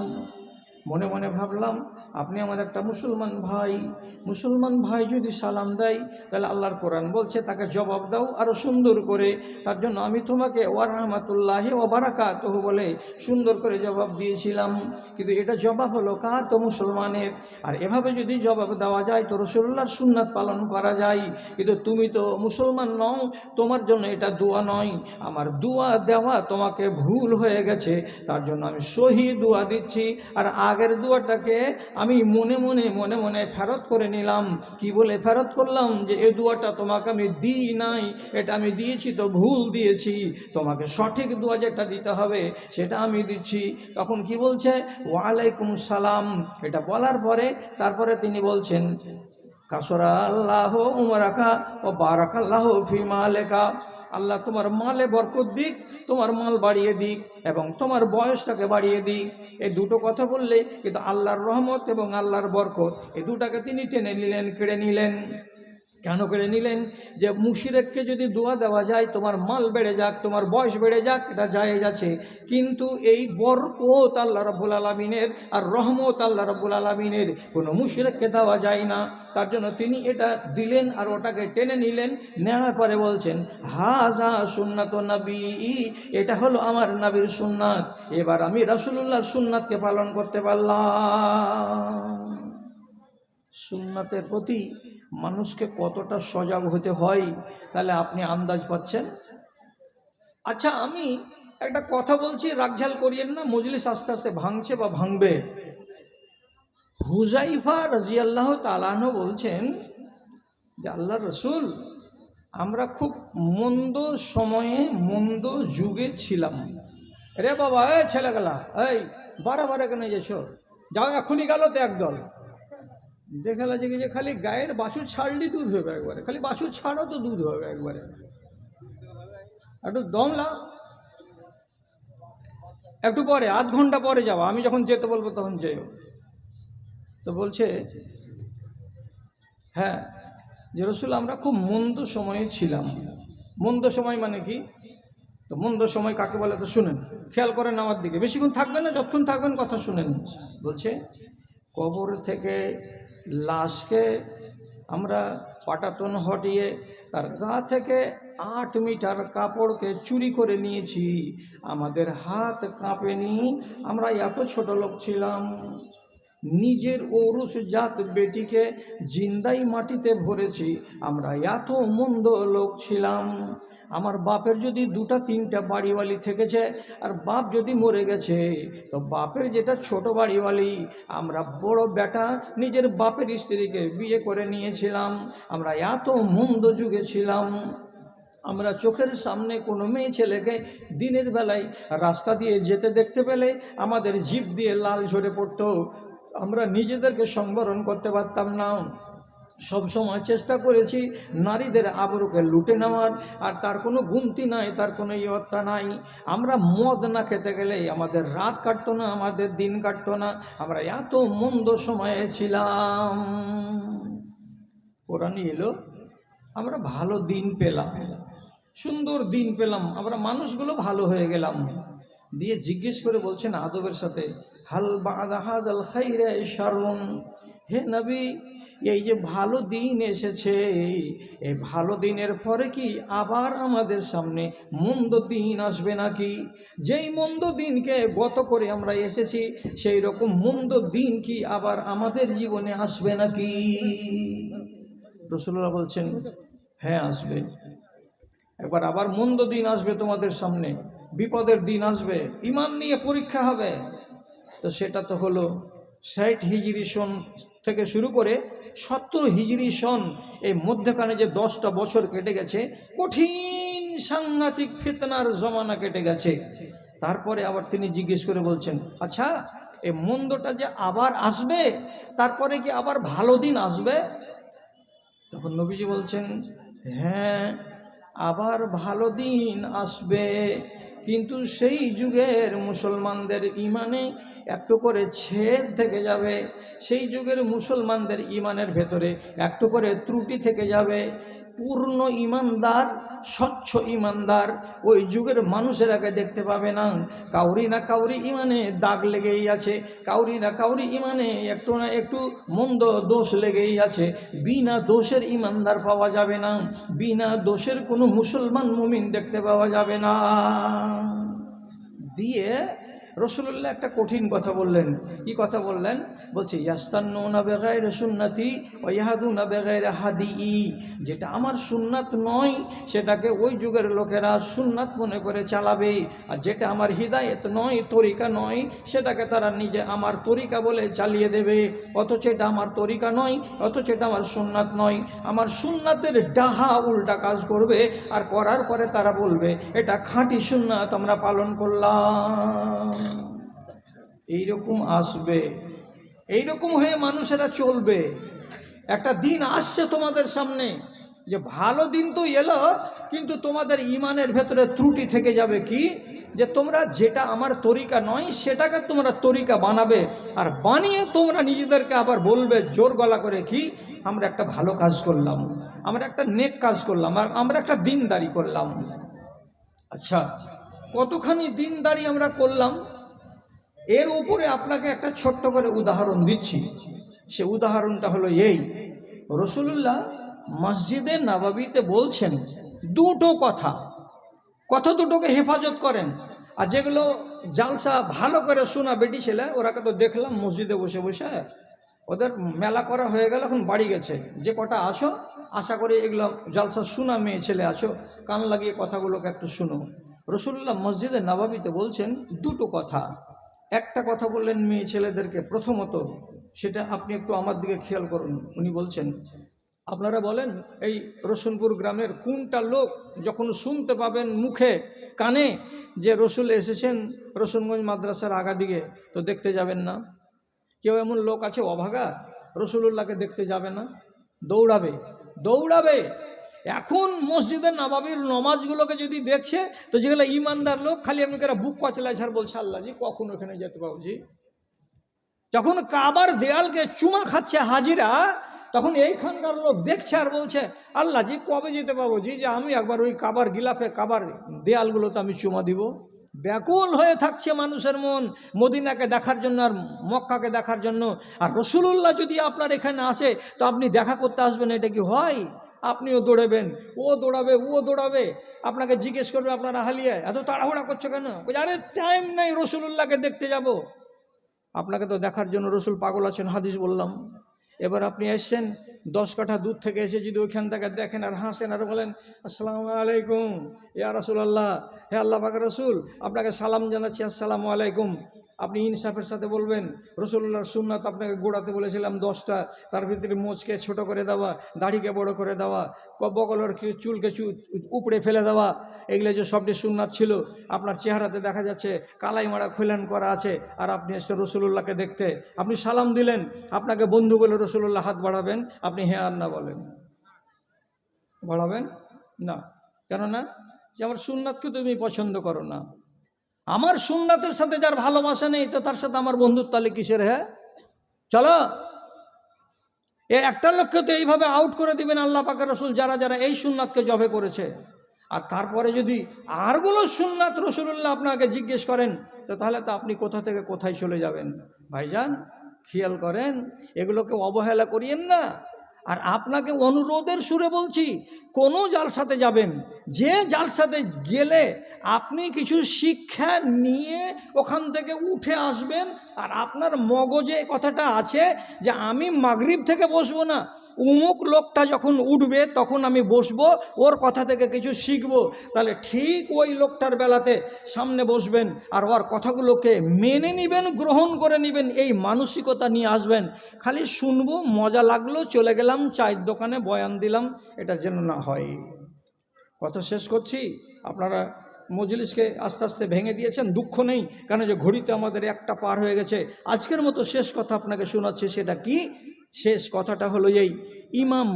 মনে মনে ভাবলাম আপনি আমার একটা মুসলমান ভাই যদি সালাম দেয় তাহলে আল্লাহর কোরআন বলছে তাকে জবাব দাও আরও সুন্দর করে, তার জন্য আমি তোমাকে ওয়া রাহমাতুল্লাহি ওয়া বারাকাতুহু বলে সুন্দর করে জবাব দিয়েছিলাম। কিন্তু এটা জবাব হলো কার? তো মুসলমানের। আর এভাবে যদি জবাব দেওয়া যায় তো রাসূলুল্লাহর সুন্নাত পালন করা যায়, কিন্তু তুমি তো মুসলমান নও, তোমার জন্য এটা দোয়া নয়, আমার দোয়া দেওয়া তোমাকে ভুল হয়ে গেছে, তার জন্য আমি সহি দোয়া দিচ্ছি। আর আগের দোয়াটাকে আমি মনে মনে ফেরত করে নিলাম। কি বলে ফেরত করলাম? যে এই দোয়াটা তোমাকে আমি দিই নাই, এটা আমি দিয়েছি তো ভুল দিয়েছি, তোমাকে সঠিক দোয়া যেটা দিতে হবে সেটা আমি দিচ্ছি। তখন কি বলছে? ওয়ালাইকুম সালাম। এটা বলার পরে তারপরে তিনি বলছেন, কাসরা আল্লাহ উমরাকা ও বারাকাল্লাহ ফি মালেকা, আল্লাহ তোমার মালে বরকত দিক, তোমার মাল বাড়িয়ে দিক এবং তোমার বয়সটাকে বাড়িয়ে দিক। এই দুটো কথা বললে কিন্তু আল্লাহর রহমত এবং আল্লাহর বরকত এই দুটাকে তিনি টেনে নিলেন, কেড়ে নিলেন। কেন কেড়ে নিলেন? যে মুশরিককে যদি দোয়া দেওয়া যায় তোমার মাল বেড়ে যাক, তোমার বয়স বেড়ে যাক, এটা জায়েজ আছে, কিন্তু এই বরকত আল্লাহ রাব্বুল আলামিনের আর রহমত আল্লাহ রাব্বুল আলামিনের কোনো মুশরিককে দেওয়া যায় না। তার জন্য তিনি এটা দিলেন আর ওটাকে টেনে নিলেন, নেওয়ার পরে বলছেন হাযা সুন্নাতুন নবী, এটা হলো আমার নবীর সুন্নাত, এবার আমি রাসূলুল্লাহর সুন্নাতকে পালন করতে পারলাম। সুন্নাতের প্রতি মানুষকে কতটা সজাগ হতে হয় তাহলে আপনি আন্দাজ পাচ্ছেন। আচ্ছা আমি একটা কথা বলছি, রাগঝাল করিয়েন না, মজলিস আস্তে আস্তে ভাঙছে বা ভাঙবে। হুযাইফা রাদিয়াল্লাহু তাআলা আনহু বলছেন যে আল্লাহর রাসূল, আমরা খুব মন্দ সময়ে মন্দ যুগে ছিলাম। রে বাবা এ ছেলেগুলা, এই বারবার এখানে যেছো, যাও এখনই গেল তো একদল, দেখা যাচ্ছে যে খালি গায়ের বাছুর ছাড়লি দুধ হবে একবারে, খালি বাছুর ছাড়ো তো দুধ হবে একবারে, একটু দম লাও, একটু পরে আধ ঘন্টা পরে যাও, আমি যখন যেতে বলবো তখন যেও। তো বলছে হ্যাঁ যে রাসূল আমরা খুব মন্দ সময়ে ছিলাম। মন্দ সময় মানে কি? তো মন্দ সময় কাকে বলে তো শুনেন, খেয়াল করেন আমার দিকে, বেশিক্ষণ থাকবেন না, যতক্ষণ থাকবেন কথা শুনেন। বলছে কবর থেকে লাশকে আমরা পাটাতন হটিয়ে তার গা থেকে 8 মিটার কাপড়কে চুরি করে নিয়েছি, আমাদের হাত কাঁপেনি, আমরা এত ছোট লোক ছিলাম। নিজের ঔরস জাত বেটিকে জিন্দাই মাটিতে ভরেছি, আমরা এত মন্দ লোক ছিলাম। আমার বাপের যদি 2-3টা বাড়িওয়ালি থেকেছে আর বাপ যদি মরে গেছে, তো বাপের যেটা ছোট বাড়িওয়ালি, আমরা বড় বেটা নিজের বাপের স্ত্রীকে বিয়ে করে নিয়েছিলাম, আমরা এত মন্দ যুগে ছিলাম। আমরা চোখের সামনে কোনো মেয়ে ছেলেকে দিনের বেলায় রাস্তা দিয়ে যেতে দেখতে পেলে আমাদের জিভ দিয়ে লাল ঝরে পড়তো, আমরা নিজেদেরকে সংবরণ করতে পারতাম না। সব সময় চেষ্টা করেছি নারীদের আবরুকে লুটে নেওয়ার, আর তার কোনো গুমতি নাই, তার কোনো ইয়ত্তা নাই। আমরা মদ না খেতে গেলে আমাদের রাত কাটতো না, আমাদের দিন কাটতো না, আমরা এত মন্দ সময়ে ছিলাম। কোরআনই এলো, আমরা ভালো দিন পেলাম, সুন্দর দিন পেলাম, আমরা মানুষগুলো ভালো হয়ে গেলাম। দিয়ে জিজ্ঞেস করে বলছেন আদবের সাথে, হাল বা'দা হাযাল খাইরে শাররুন, হে নবী, এই যে ভালো দিন এসেছে, এই ভালো দিনের পরে কি আবার আমাদের সামনে মন্দ দিন আসবে নাকি? যেই মন্দ দিনকে গত করে আমরা এসেছি, সেই রকম মন্দ দিন কি আবার আমাদের জীবনে আসবে নাকি? রাসূলুল্লাহ বলছেন, হ্যাঁ আসবে। একবার আবার মন্দ দিন আসবে তোমাদের সামনে, বিপদের দিন আসবে, ঈমান নিয়ে পরীক্ষা হবে। তো সেটা তো হলো ৬০ হিজরি সন থেকে শুরু করে ৭০ হিজরি সন, এই মধ্যখানে যে 10টা বছর কেটে গেছে, কঠিন সাংঘাতিক ফিতনার জমানা কেটে গেছে। তারপরে আবার তিনি জিজ্ঞেস করে বলছেন, আচ্ছা এই মন্দটা যে আবার আসবে, তারপরে কি আবার ভালো দিন আসবে? তখন নবীজি বলছেন, হ্যাঁ আবার ভালো দিন আসবে, কিন্তু সেই যুগের মুসলমানদের ইমানে একটু করে ছেদ থেকে যাবে, সেই যুগের মুসলমানদের ইমানের ভেতরে একটু করে ত্রুটি থেকে যাবে। পূর্ণ ইমানদার, স্বচ্ছ ইমানদার ওই যুগের মানুষেরাকে দেখতে পাবে না। কাউরি না কাউরি ইমানে দাগ লেগেই আছে, কাউরি না কাউরি ইমানে একটু না একটু মন্দ দোষ লেগেই আছে। বিনা দোষের ইমানদার পাওয়া যাবে না, বিনা দোষের কোনো মুসলমান মুমিন দেখতে পাওয়া যাবে না। দিয়ে রাসূলুল্লাহ একটা কঠিন কথা বললেন। কি কথা বললেন? বলছে, ইয়াস্তান্নুনা বিগাইরি সুন্নতি ওয়া ইয়াহদুনা বিগাইরি হাদিই, যেটা আমার সুন্নাত নয় সেটাকে ওই যুগের লোকেরা সুন্নাত মনে করে চালাবে, আর যেটা আমার হিদায়েত নয়, তরিকা নয়, সেটাকে তারা নিজে আমার তরিকা বলে চালিয়ে দেবে। অথচ এটা আমার তরিকা নয়, অথচ এটা আমার সুন্নাত নয়। আমার সুন্নাতের ডাহা উল্টা কাজ করবে, আর করার পরে তারা বলবে এটা খাঁটি সুন্নাত আমরা পালন করলাম। এইরকম আসবে, এইরকম হয়ে মানুষেরা চলবে। একটা দিন আসছে তোমাদের সামনে যে ভালো দিন তো এলো, কিন্তু তোমাদের ইমানের ভেতরে ত্রুটি থেকে যাবে। কি? যে তোমরা যেটা আমার তরিকা নয় সেটাকে তোমরা তরিকা বানাবে, আর বানিয়ে তোমরা নিজেদেরকে আবার বলবে জোর গলা করে, কি আমরা একটা ভালো কাজ করলাম, আমরা একটা নেক কাজ করলাম, আর আমরা একটা দিনদারি করলাম। আচ্ছা, কতখানি দিনদারি আমরা করলাম? এর উপরে আপনাকে একটা ছোট্ট করে উদাহরণ দিচ্ছি। সে উদাহরণটা হলো এই, রাসূলুল্লাহ মসজিদে নববীতে বলছেন দুটো কথা, কথা দুটোকে হেফাজত করেন। আর যেগুলো জালসা ভালো করে শোনা বেটি ছেলে, ওরাকে তো দেখলাম মসজিদে বসে বসে, ওদের মেলা করা হয়ে গেল, এখন বাড়ি গেছে। যে কটা আসো, আশা করি এগুলো জালসা শোনা মেয়ে ছেলে আসো, কান লাগিয়ে কথাগুলোকে একটু শুনো। রাসূলুল্লাহ মসজিদে নববীতে বলছেন দুটো কথা। একটা কথা বললেন মেয়ে ছেলেদেরকে, প্রথমত সেটা আপনি একটু আমার দিকে খেয়াল করুন। উনি বলছেন, আপনারা বলেন এই রসুনপুর গ্রামের কোনটা লোক যখন শুনতে পাবেন মুখে কানে যে রসুল এসেছেন রসুনগঞ্জ মাদ্রাসার আগা দিকে, তো দেখতে যাবেন না? কেউ এমন লোক আছে অভাগা রসুলুল্লাহকে দেখতে যাবে না? দৌড়াবে, দৌড়াবে। এখন মসজিদের নববীর নমাজগুলোকে যদি দেখছে, তো যেগুলো ইমানদার লোক খালি এমনি করে বুক কচলায় আর বলছে, আল্লাহ জি কখন ওখানে যেতে পাবো জি। যখন কাবার দেয়ালকে চুমা খাচ্ছে হাজিরা, তখন এইখানকার লোক দেখছে আর বলছে, আল্লাহ জি কবে যেতে পাবো জি, যে আমি একবার ওই কাবার গিলাফে কাবার দেয়ালগুলোতে আমি চুমা দিব। ব্যাকুল হয়ে থাকছে মানুষের মন মদিনাকে দেখার জন্য আর মক্কাকে দেখার জন্য। আর রসুলুল্লাহ যদি আপনার এখানে আসে, তো আপনি দেখা করতে আসবেন, এটা কি হয়? আপনিও দৌড়াবেন, ও দৌড়াবে, ও দৌড়াবে, আপনাকে জিজ্ঞেস করবে আপনার আহলিয়ায় এত তাড়াহুড়া করছো কেন? আরে টাইম নেই রসুলুল্লাহকে দেখতে যাব। আপনাকে তো দেখার জন্য রসুল পাগল আছেন, হাদিস বললাম। এবার আপনি এসছেন 10 কাঠা দূর থেকে এসে যদি ওইখান থেকে দেখেন আর হাসেন আর বলেন, আসসালামু আলাইকুম ইয়া রাসূলুল্লাহ, হে আল্লাহ পাকের রসুল আপনাকে সালাম জানাচ্ছি, আসসালামু আলাইকুম। আপনি ইনসাফের সাথে বলবেন, রসুলুল্লাহর সুন্নাত আপনাকে গোড়াতে বলেছিলাম 10টা, তার ভিতরে মোচকে ছোট করে দেওয়া, দাড়িকে বড় করে দেওয়া, বগলের চুলকে উপড়ে ফেলে দেওয়া, এগুলো যে সবটি সুন্নাত ছিল। আপনার চেহারাতে দেখা যাচ্ছে কালাই মারা খোলান করা আছে, আর আপনি এসে রসুলুল্লাহকে দেখতে আপনি সালাম দিলেন, আপনাকে বন্ধু বলে রসুলুল্লাহ হাত বাড়াবেন, আপনি হ্যাঁ আর না বলেন? বাড়াবেন না। কেননা যে আমার সুন্নাতকে তুমি পছন্দ করো না। আমার সুন্নাতের সাথে যার ভালোবাসা নেই, তো তার সাথে আমার বন্ধুত্ব তাহলে কিসের? হ্যাঁ চলো, একটা লোককে তো এইভাবে আউট করে দিবেন আল্লাহ পাকের রসুল, যারা যারা এই সুন্নাতকে জবে করেছে। আর তারপরে যদি আরগুলো সুন্নাত রসুলুল্লাহ আপনাকে জিজ্ঞেস করেন, তো তাহলে তো আপনি কোথা থেকে কোথায় চলে যাবেন। ভাইজান খেয়াল করেন, এগুলোকে অবহেলা করিয়েন না। আর আপনাকে অনুরোধের সুরে বলছি, কোনো জালসাতে যাবেন, যে জালসাতে গেলে আপনি কিছু শিক্ষা নিয়ে ওখান থেকে উঠে আসবেন, আর আপনার মগজে কথাটা আছে যে আমি মাগরিব থেকে বসবো না, অমুক লোকটা যখন উঠবে তখন আমি বসবো, ওর কথা থেকে কিছু শিখবো, তাহলে ঠিক ওই লোকটার বেলাতে সামনে বসবেন আর ওর কথাগুলোকে মেনে নেবেন, গ্রহণ করে নেবেন, এই মানসিকতা নিয়ে আসবেন। খালি শুনবো, মজা লাগলো, চলে গেলাম চায়ের দোকানে বয়ান দিলাম, এটা যেন না হয়। কথা শেষ করছি। আপনারা মজলিসকে আস্তে আস্তে ভেঙে দিয়েছেন, দুঃখ নেই, কারণ যে ঘড়িতে আমাদের 1টা পার হয়ে গেছে। আজকের মতো শেষ কথা আপনাকে শোনাচ্ছি, সেটা কি? শেষ কথাটা হলো এই, ইমাম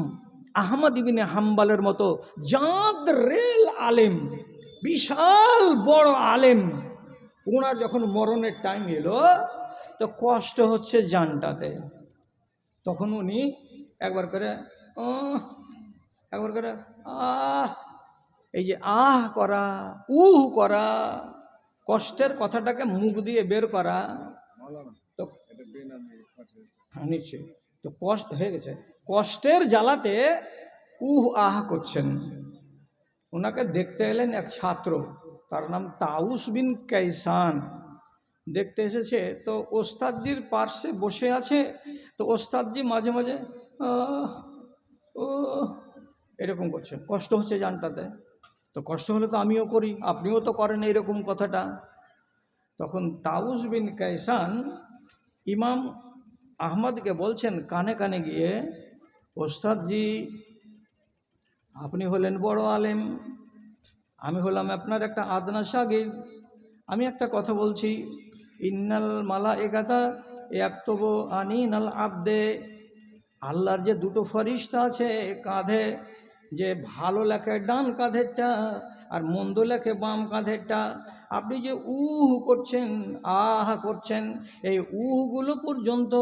আহমদ ইবনে হাম্বলের মতো জাদ রেল আলেম, বিশাল বড় আলেম, ওনার যখন মরণের টাইম এলো তো কষ্ট হচ্ছে জানটাতে, তখন উনি একবার করে একবার করে এই যে আহ করা, উহ করা, কষ্টের কথাটাকে মুখ দিয়ে বের করা, তো নিশ্চয়ই তো কষ্ট হয়ে গেছে, কষ্টের জ্বালাতে উহ আহ করছেন। ওনাকে দেখতে এলেন এক ছাত্র, তার নাম তাউস বিন কাইসান, দেখতে এসেছে। তো ওস্তাদজির পার্শ্বে বসে আছে, তো ওস্তাদজি মাঝে মাঝে ও এরকম করছেন, কষ্ট হচ্ছে জানটাতে। তো কষ্ট হলে তো আমিও করি, আপনিও তো করেন এইরকম কথাটা। তখন তাউস বিন কাইসান ইমাম আহমদকে বলছেন কানে কানে গিয়ে, ওস্তাদজি আপনি হলেন বড় আলেম, আমি হলাম আপনার একটা আদনা শাগির, আমি একটা কথা বলছি, ইন্নাল মালায়েকাতা ইয়াকতুবু আনিনাল আবদে, আল্লাহর যে 2টো ফেরেশতা আছে কাঁধে, যে ভালো লেখে ডান কাঁধেরটা আর মন্দ লেখে বাম কাঁধেরটা, আপনি যে উহ করছেন, আহ করছেন, এই উহগুলো পর্যন্ত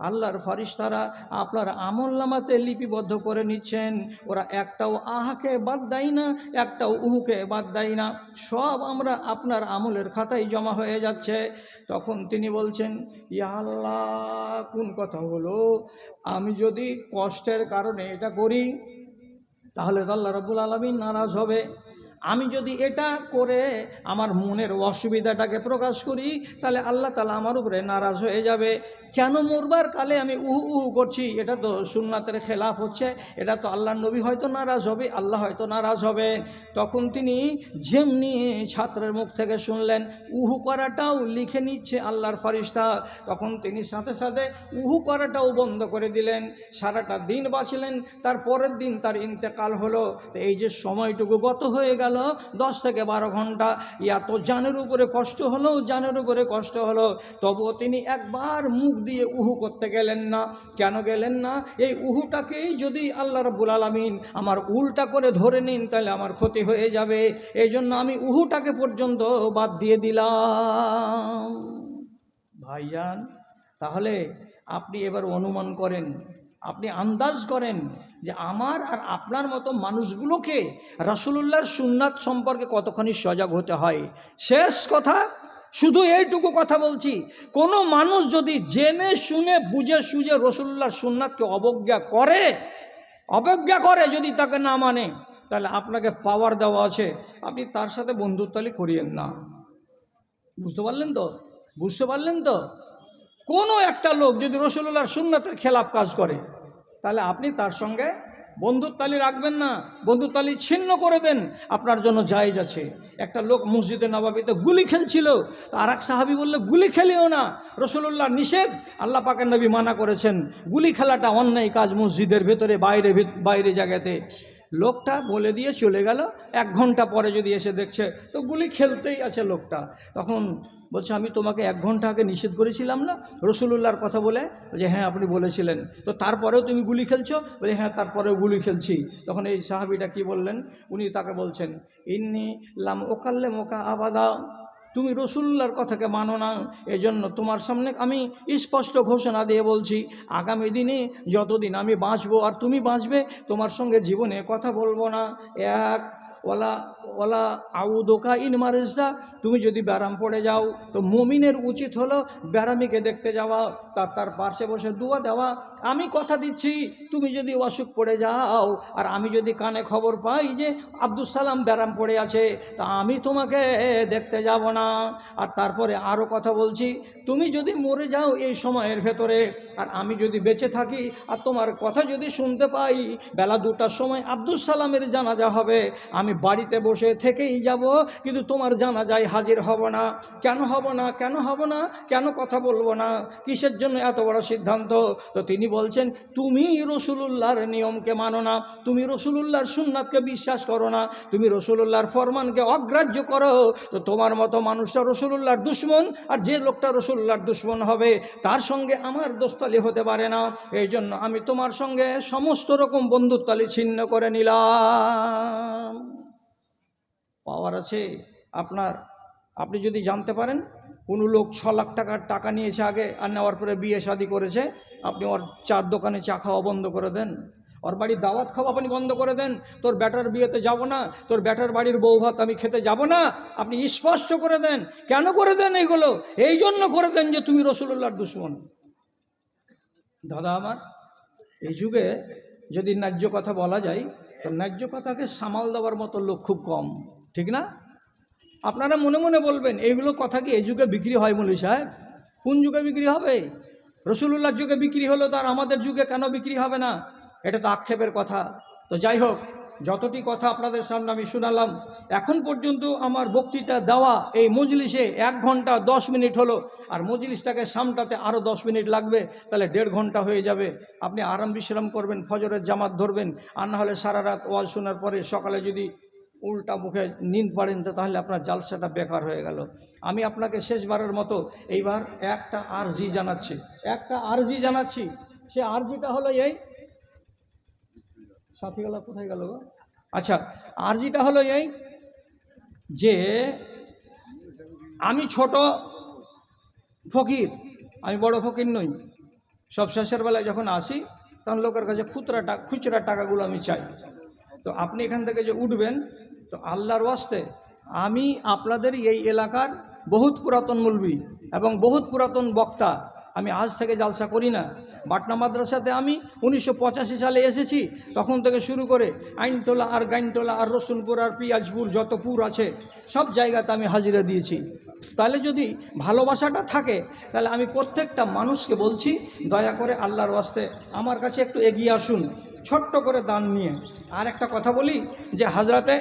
আল্লাহর ফেরেশতারা আপনার আমলনামাতে লিপিবদ্ধ করে নিচ্ছেন। ওরা একটাও আহকে বাদ দেয় না, একটাও উহুকে বাদ দেয় না, সব আমরা আপনার আমলের খাতায় জমা হয়ে যাচ্ছে। তখন তিনি বলছেন, ইয়া আল্লাহ, কোন কথা হলো, আমি যদি কষ্টের কারণে এটা করি তাহলে তো আল্লাহ রাব্বুল আলামিন নারাজ হবে, আমি যদি এটা করে আমার মনের অসুবিধাটাকে প্রকাশ করি তাহলে আল্লাহ তাআলা আমার উপরে নারাজ হয়ে যাবে। কেন মরবার কালে আমি উহু উহু করছি, এটা তো সুন্নাতের খেলাফ হচ্ছে, এটা তো আল্লাহর নবী হয়তো নারাজ হবে, আল্লাহ হয়তো নারাজ হবে। তখন তিনি যেমনি ছাত্রের মুখ থেকে শুনলেন উহু করাটাও লিখে নিচ্ছে আল্লাহর ফেরেশতা, তখন তিনি সাথে সাথে উহু করাটাও বন্ধ করে দিলেন। সারাটা দিন বাঁচলেন, তার পরের দিন তার ইন্তেকাল হলো। এই যে সময়টুকু গত হয়ে গেল 10 থেকে 12 ঘন্টা, এত জানের উপরে কষ্ট হলো, জানের উপরে কষ্ট হলো, তবুও তিনি একবার মুখ দিয়ে উহু করতে গেলেন না। কেন গেলেন না? এই উহুটাকেই যদি আল্লাহ রাব্বুল আলামিন আমার উল্টা করে ধরে নিন তাহলে আমার ক্ষতি হয়ে যাবে, এই জন্য আমি উহুটাকে পর্যন্ত বাদ দিয়ে দিলাম। ভাইজান, তাহলে আপনি এবার অনুমান করেন, আপনি আন্দাজ করেন যে আমার আর আপনার মতো মানুষগুলোকে রাসূলুল্লাহর সুন্নাত সম্পর্কে কতখানি সজাগ হতে হয়। শেষ কথা, শুধু এইটুকু কথা বলছি, কোনো মানুষ যদি জেনে শুনে বুঝে সুঝে রাসূলুল্লাহর সুন্নাতকে অবজ্ঞা করে যদি তাকে না মানে, তাহলে আপনাকে পাওয়ার দেওয়া আছে, আপনি তার সাথে বন্ধুত্বলি করিয়েন না। বুঝতে পারলেন তো? কোনো একটা লোক যদি রাসূলুল্লাহর সুন্নাতের খেলাফ কাজ করে তাহলে আপনি তার সঙ্গে বন্ধুত্বালি রাখবেন না, বন্ধুত্বালি ছিন্ন করে দেন, আপনার জন্য জায়েজ আছে। একটা লোক মসজিদে নববীতে গুলি খেলছিল, আর এক সাহাবী বললে গুলি খেলিও না, রাসূলুল্লাহ নিষেধ, আল্লাহ পাকের নবী মানা করেছেন, গুলি খেলাটা অন্যায় কাজ মসজিদের ভেতরে বাইরে জায়গাতে। লোকটা বলে দিয়ে চলে গেল, 1 ঘন্টা পরে যদি এসে দেখছে তো গুলি খেলতেই আছে লোকটা, তখন বলছে আমি তোমাকে 1 ঘন্টা আগে নিষেধ করেছিলাম না রাসূলুল্লাহর কথা বলে? যে হ্যাঁ আপনি বলেছিলেন, তো তারপরেও তুমি গুলি খেলছো? বলে হ্যাঁ তারপরেও গুলি খেলছি। তখন এই সাহাবীটা কি বললেন? উনি তাকে বলছেন, ইন্নী লাম ওকাল্লিমুকা আবাদা, তুমি রাসূলুল্লাহর কথাকে মানো না, এজন্য তোমার সামনে আমি স্পষ্ট ঘোষণা দিয়ে বলছি, আগামী দিনে যতদিন আমি বাঁচবো আর তুমি বাঁচবে, তোমার সঙ্গে জীবনে কথা বলবো না। 1 ওলা ওলা আউদোকা ইন মারিসা, তুমি যদি ব্যারাম পড়ে যাও তো মুমিনের উচিত হলো ব্যারামিকে দেখতে যাওয়া, তার পাশে বসে দোয়া দেওয়া। আমি কথা দিচ্ছি তুমি যদি অসুখ পড়ে যাও আর আমি যদি কানে খবর পাই যে আব্দুল সালাম ব্যারাম পড়ে আছে, তা আমি তোমাকে দেখতে যাব না। আর তারপরে আরও কথা বলছি, তুমি যদি মরে যাও এই সময়ের ভেতরে আর আমি যদি বেঁচে থাকি আর তোমার কথা যদি শুনতে পাই বেলা 2টার সময় আব্দুল সালামের জানাজা হবে, আমি বাড়িতে বসে থেকেই যাব, কিন্তু তোমার জানাজায় হাজির হব না। কেন হব না? কেন হব না? কেন কথা বলবো না? কিসের জন্য এত বড় সিদ্ধান্ত? তো তিনি বলছেন, তুমি রসুলুল্লাহর নিয়মকে মানো না, তুমি রসুলুল্লাহর সুন্নাতকে বিশ্বাস করো না, তুমি রসুলুল্লাহর ফরমানকে অগ্রাহ্য করো, তো তোমার মতো মানুষটা রসুলুল্লাহর দুশ্মন, আর যে লোকটা রসুলুল্লাহর দুশ্মন হবে তার সঙ্গে আমার দোস্তালি হতে পারে না। এই জন্য আমি তোমার সঙ্গে সমস্ত রকম বন্ধুত্বালি ছিন্ন করে নিলাম। পাওয়ার আছে আপনার, আপনি যদি জানতে পারেন কোনো লোক 6 লাখ টাকার টাকা নিয়েছে আগে আর নেওয়ার পরে বিয়ে শাদি করেছে, আপনি ওর চার দোকানে চা খাওয়া বন্ধ করে দেন, ওর বাড়ির দাওয়াত খাওয়া আপনি বন্ধ করে দেন, তোর ব্যাটার বিয়েতে যাব না, তোর ব্যাটার বাড়ির বউ ভাত আমি খেতে যাব না, আপনি স্পষ্ট করে দেন। কেন করে দেন এইগুলো? এই জন্য করে দেন যে তুমি রসুলুল্লাহর দুশমন। দাদা আমার, এই যুগে যদি ন্যায্য কথা বলা যায় তো ন্যায্য কথাকে সামাল দেওয়ার মতো লোক খুব কম, ঠিক না? আপনারা মনে মনে বলবেন এইগুলো কথা কি এই যুগে বিক্রি হয়? মৌলভী সাহেব, কোন যুগে বিক্রি হবে? রসুলুল্লাহর যুগে বিক্রি হলো, তার আমাদের যুগে কেন বিক্রি হবে না? এটা তো আক্ষেপের কথা। তো যাই হোক, যতটি কথা আপনাদের সামনে আমি শোনালাম, এখন পর্যন্ত আমার বক্তৃতা দেওয়া এই মজলিসে 1 ঘন্টা 10 মিনিট হলো, আর মজলিসটাকে সামটাতে আরও 10 মিনিট লাগবে, তাহলে 1.5 ঘন্টা হয়ে যাবে। আপনি আরাম বিশ্রাম করবেন, ফজরের জামাত ধরবেন, আর না হলে সারা রাত ওয়াজ শোনার পরে সকালে যদি উল্টা মুখে নিন পারেন তো তাহলে আপনার জালসাটা বেকার হয়ে গেল। আমি আপনাকে শেষবারের মতো এইবার একটা আরজি জানাচ্ছি। সে আরজিটা হলো এই, সাথী গেল কোথায় গেল? আচ্ছা, আরজিটা হলো এই যে আমি ছোট ফকির, আমি বড় ফকির নই। সব শেষের বেলায় যখন আসি তখন লোকের কাছে খুচরা টাকাগুলো আমি চাই। তো আপনি এখান থেকে যে উঠবেন, তো আল্লাহর ওয়াস্তে আমি আপনাদের এই এলাকার বহুত পুরাতন মৌলবি এবং বহুত পুরাতন বক্তা, আমি আজ থেকে জালসা করি না। বাটনা মাদ্রাসাতে আমি 1985 সালে এসেছি, তখন থেকে শুরু করে আইনটোলা আর গাইনটোলা আর রসুলপুর আর পিয়াজপুর যত পুর আছে সব জায়গাতে আমি হাজিরা দিয়েছি। তাহলে যদি ভালোবাসাটা থাকে তাহলে আমি প্রত্যেকটা মানুষকে বলছি, দয়া করে আল্লাহর ওয়াস্তে আমার কাছে একটু এগিয়ে আসুন ছোট্ট করে দান নিয়ে। আর একটা কথা বলি যে হযরতে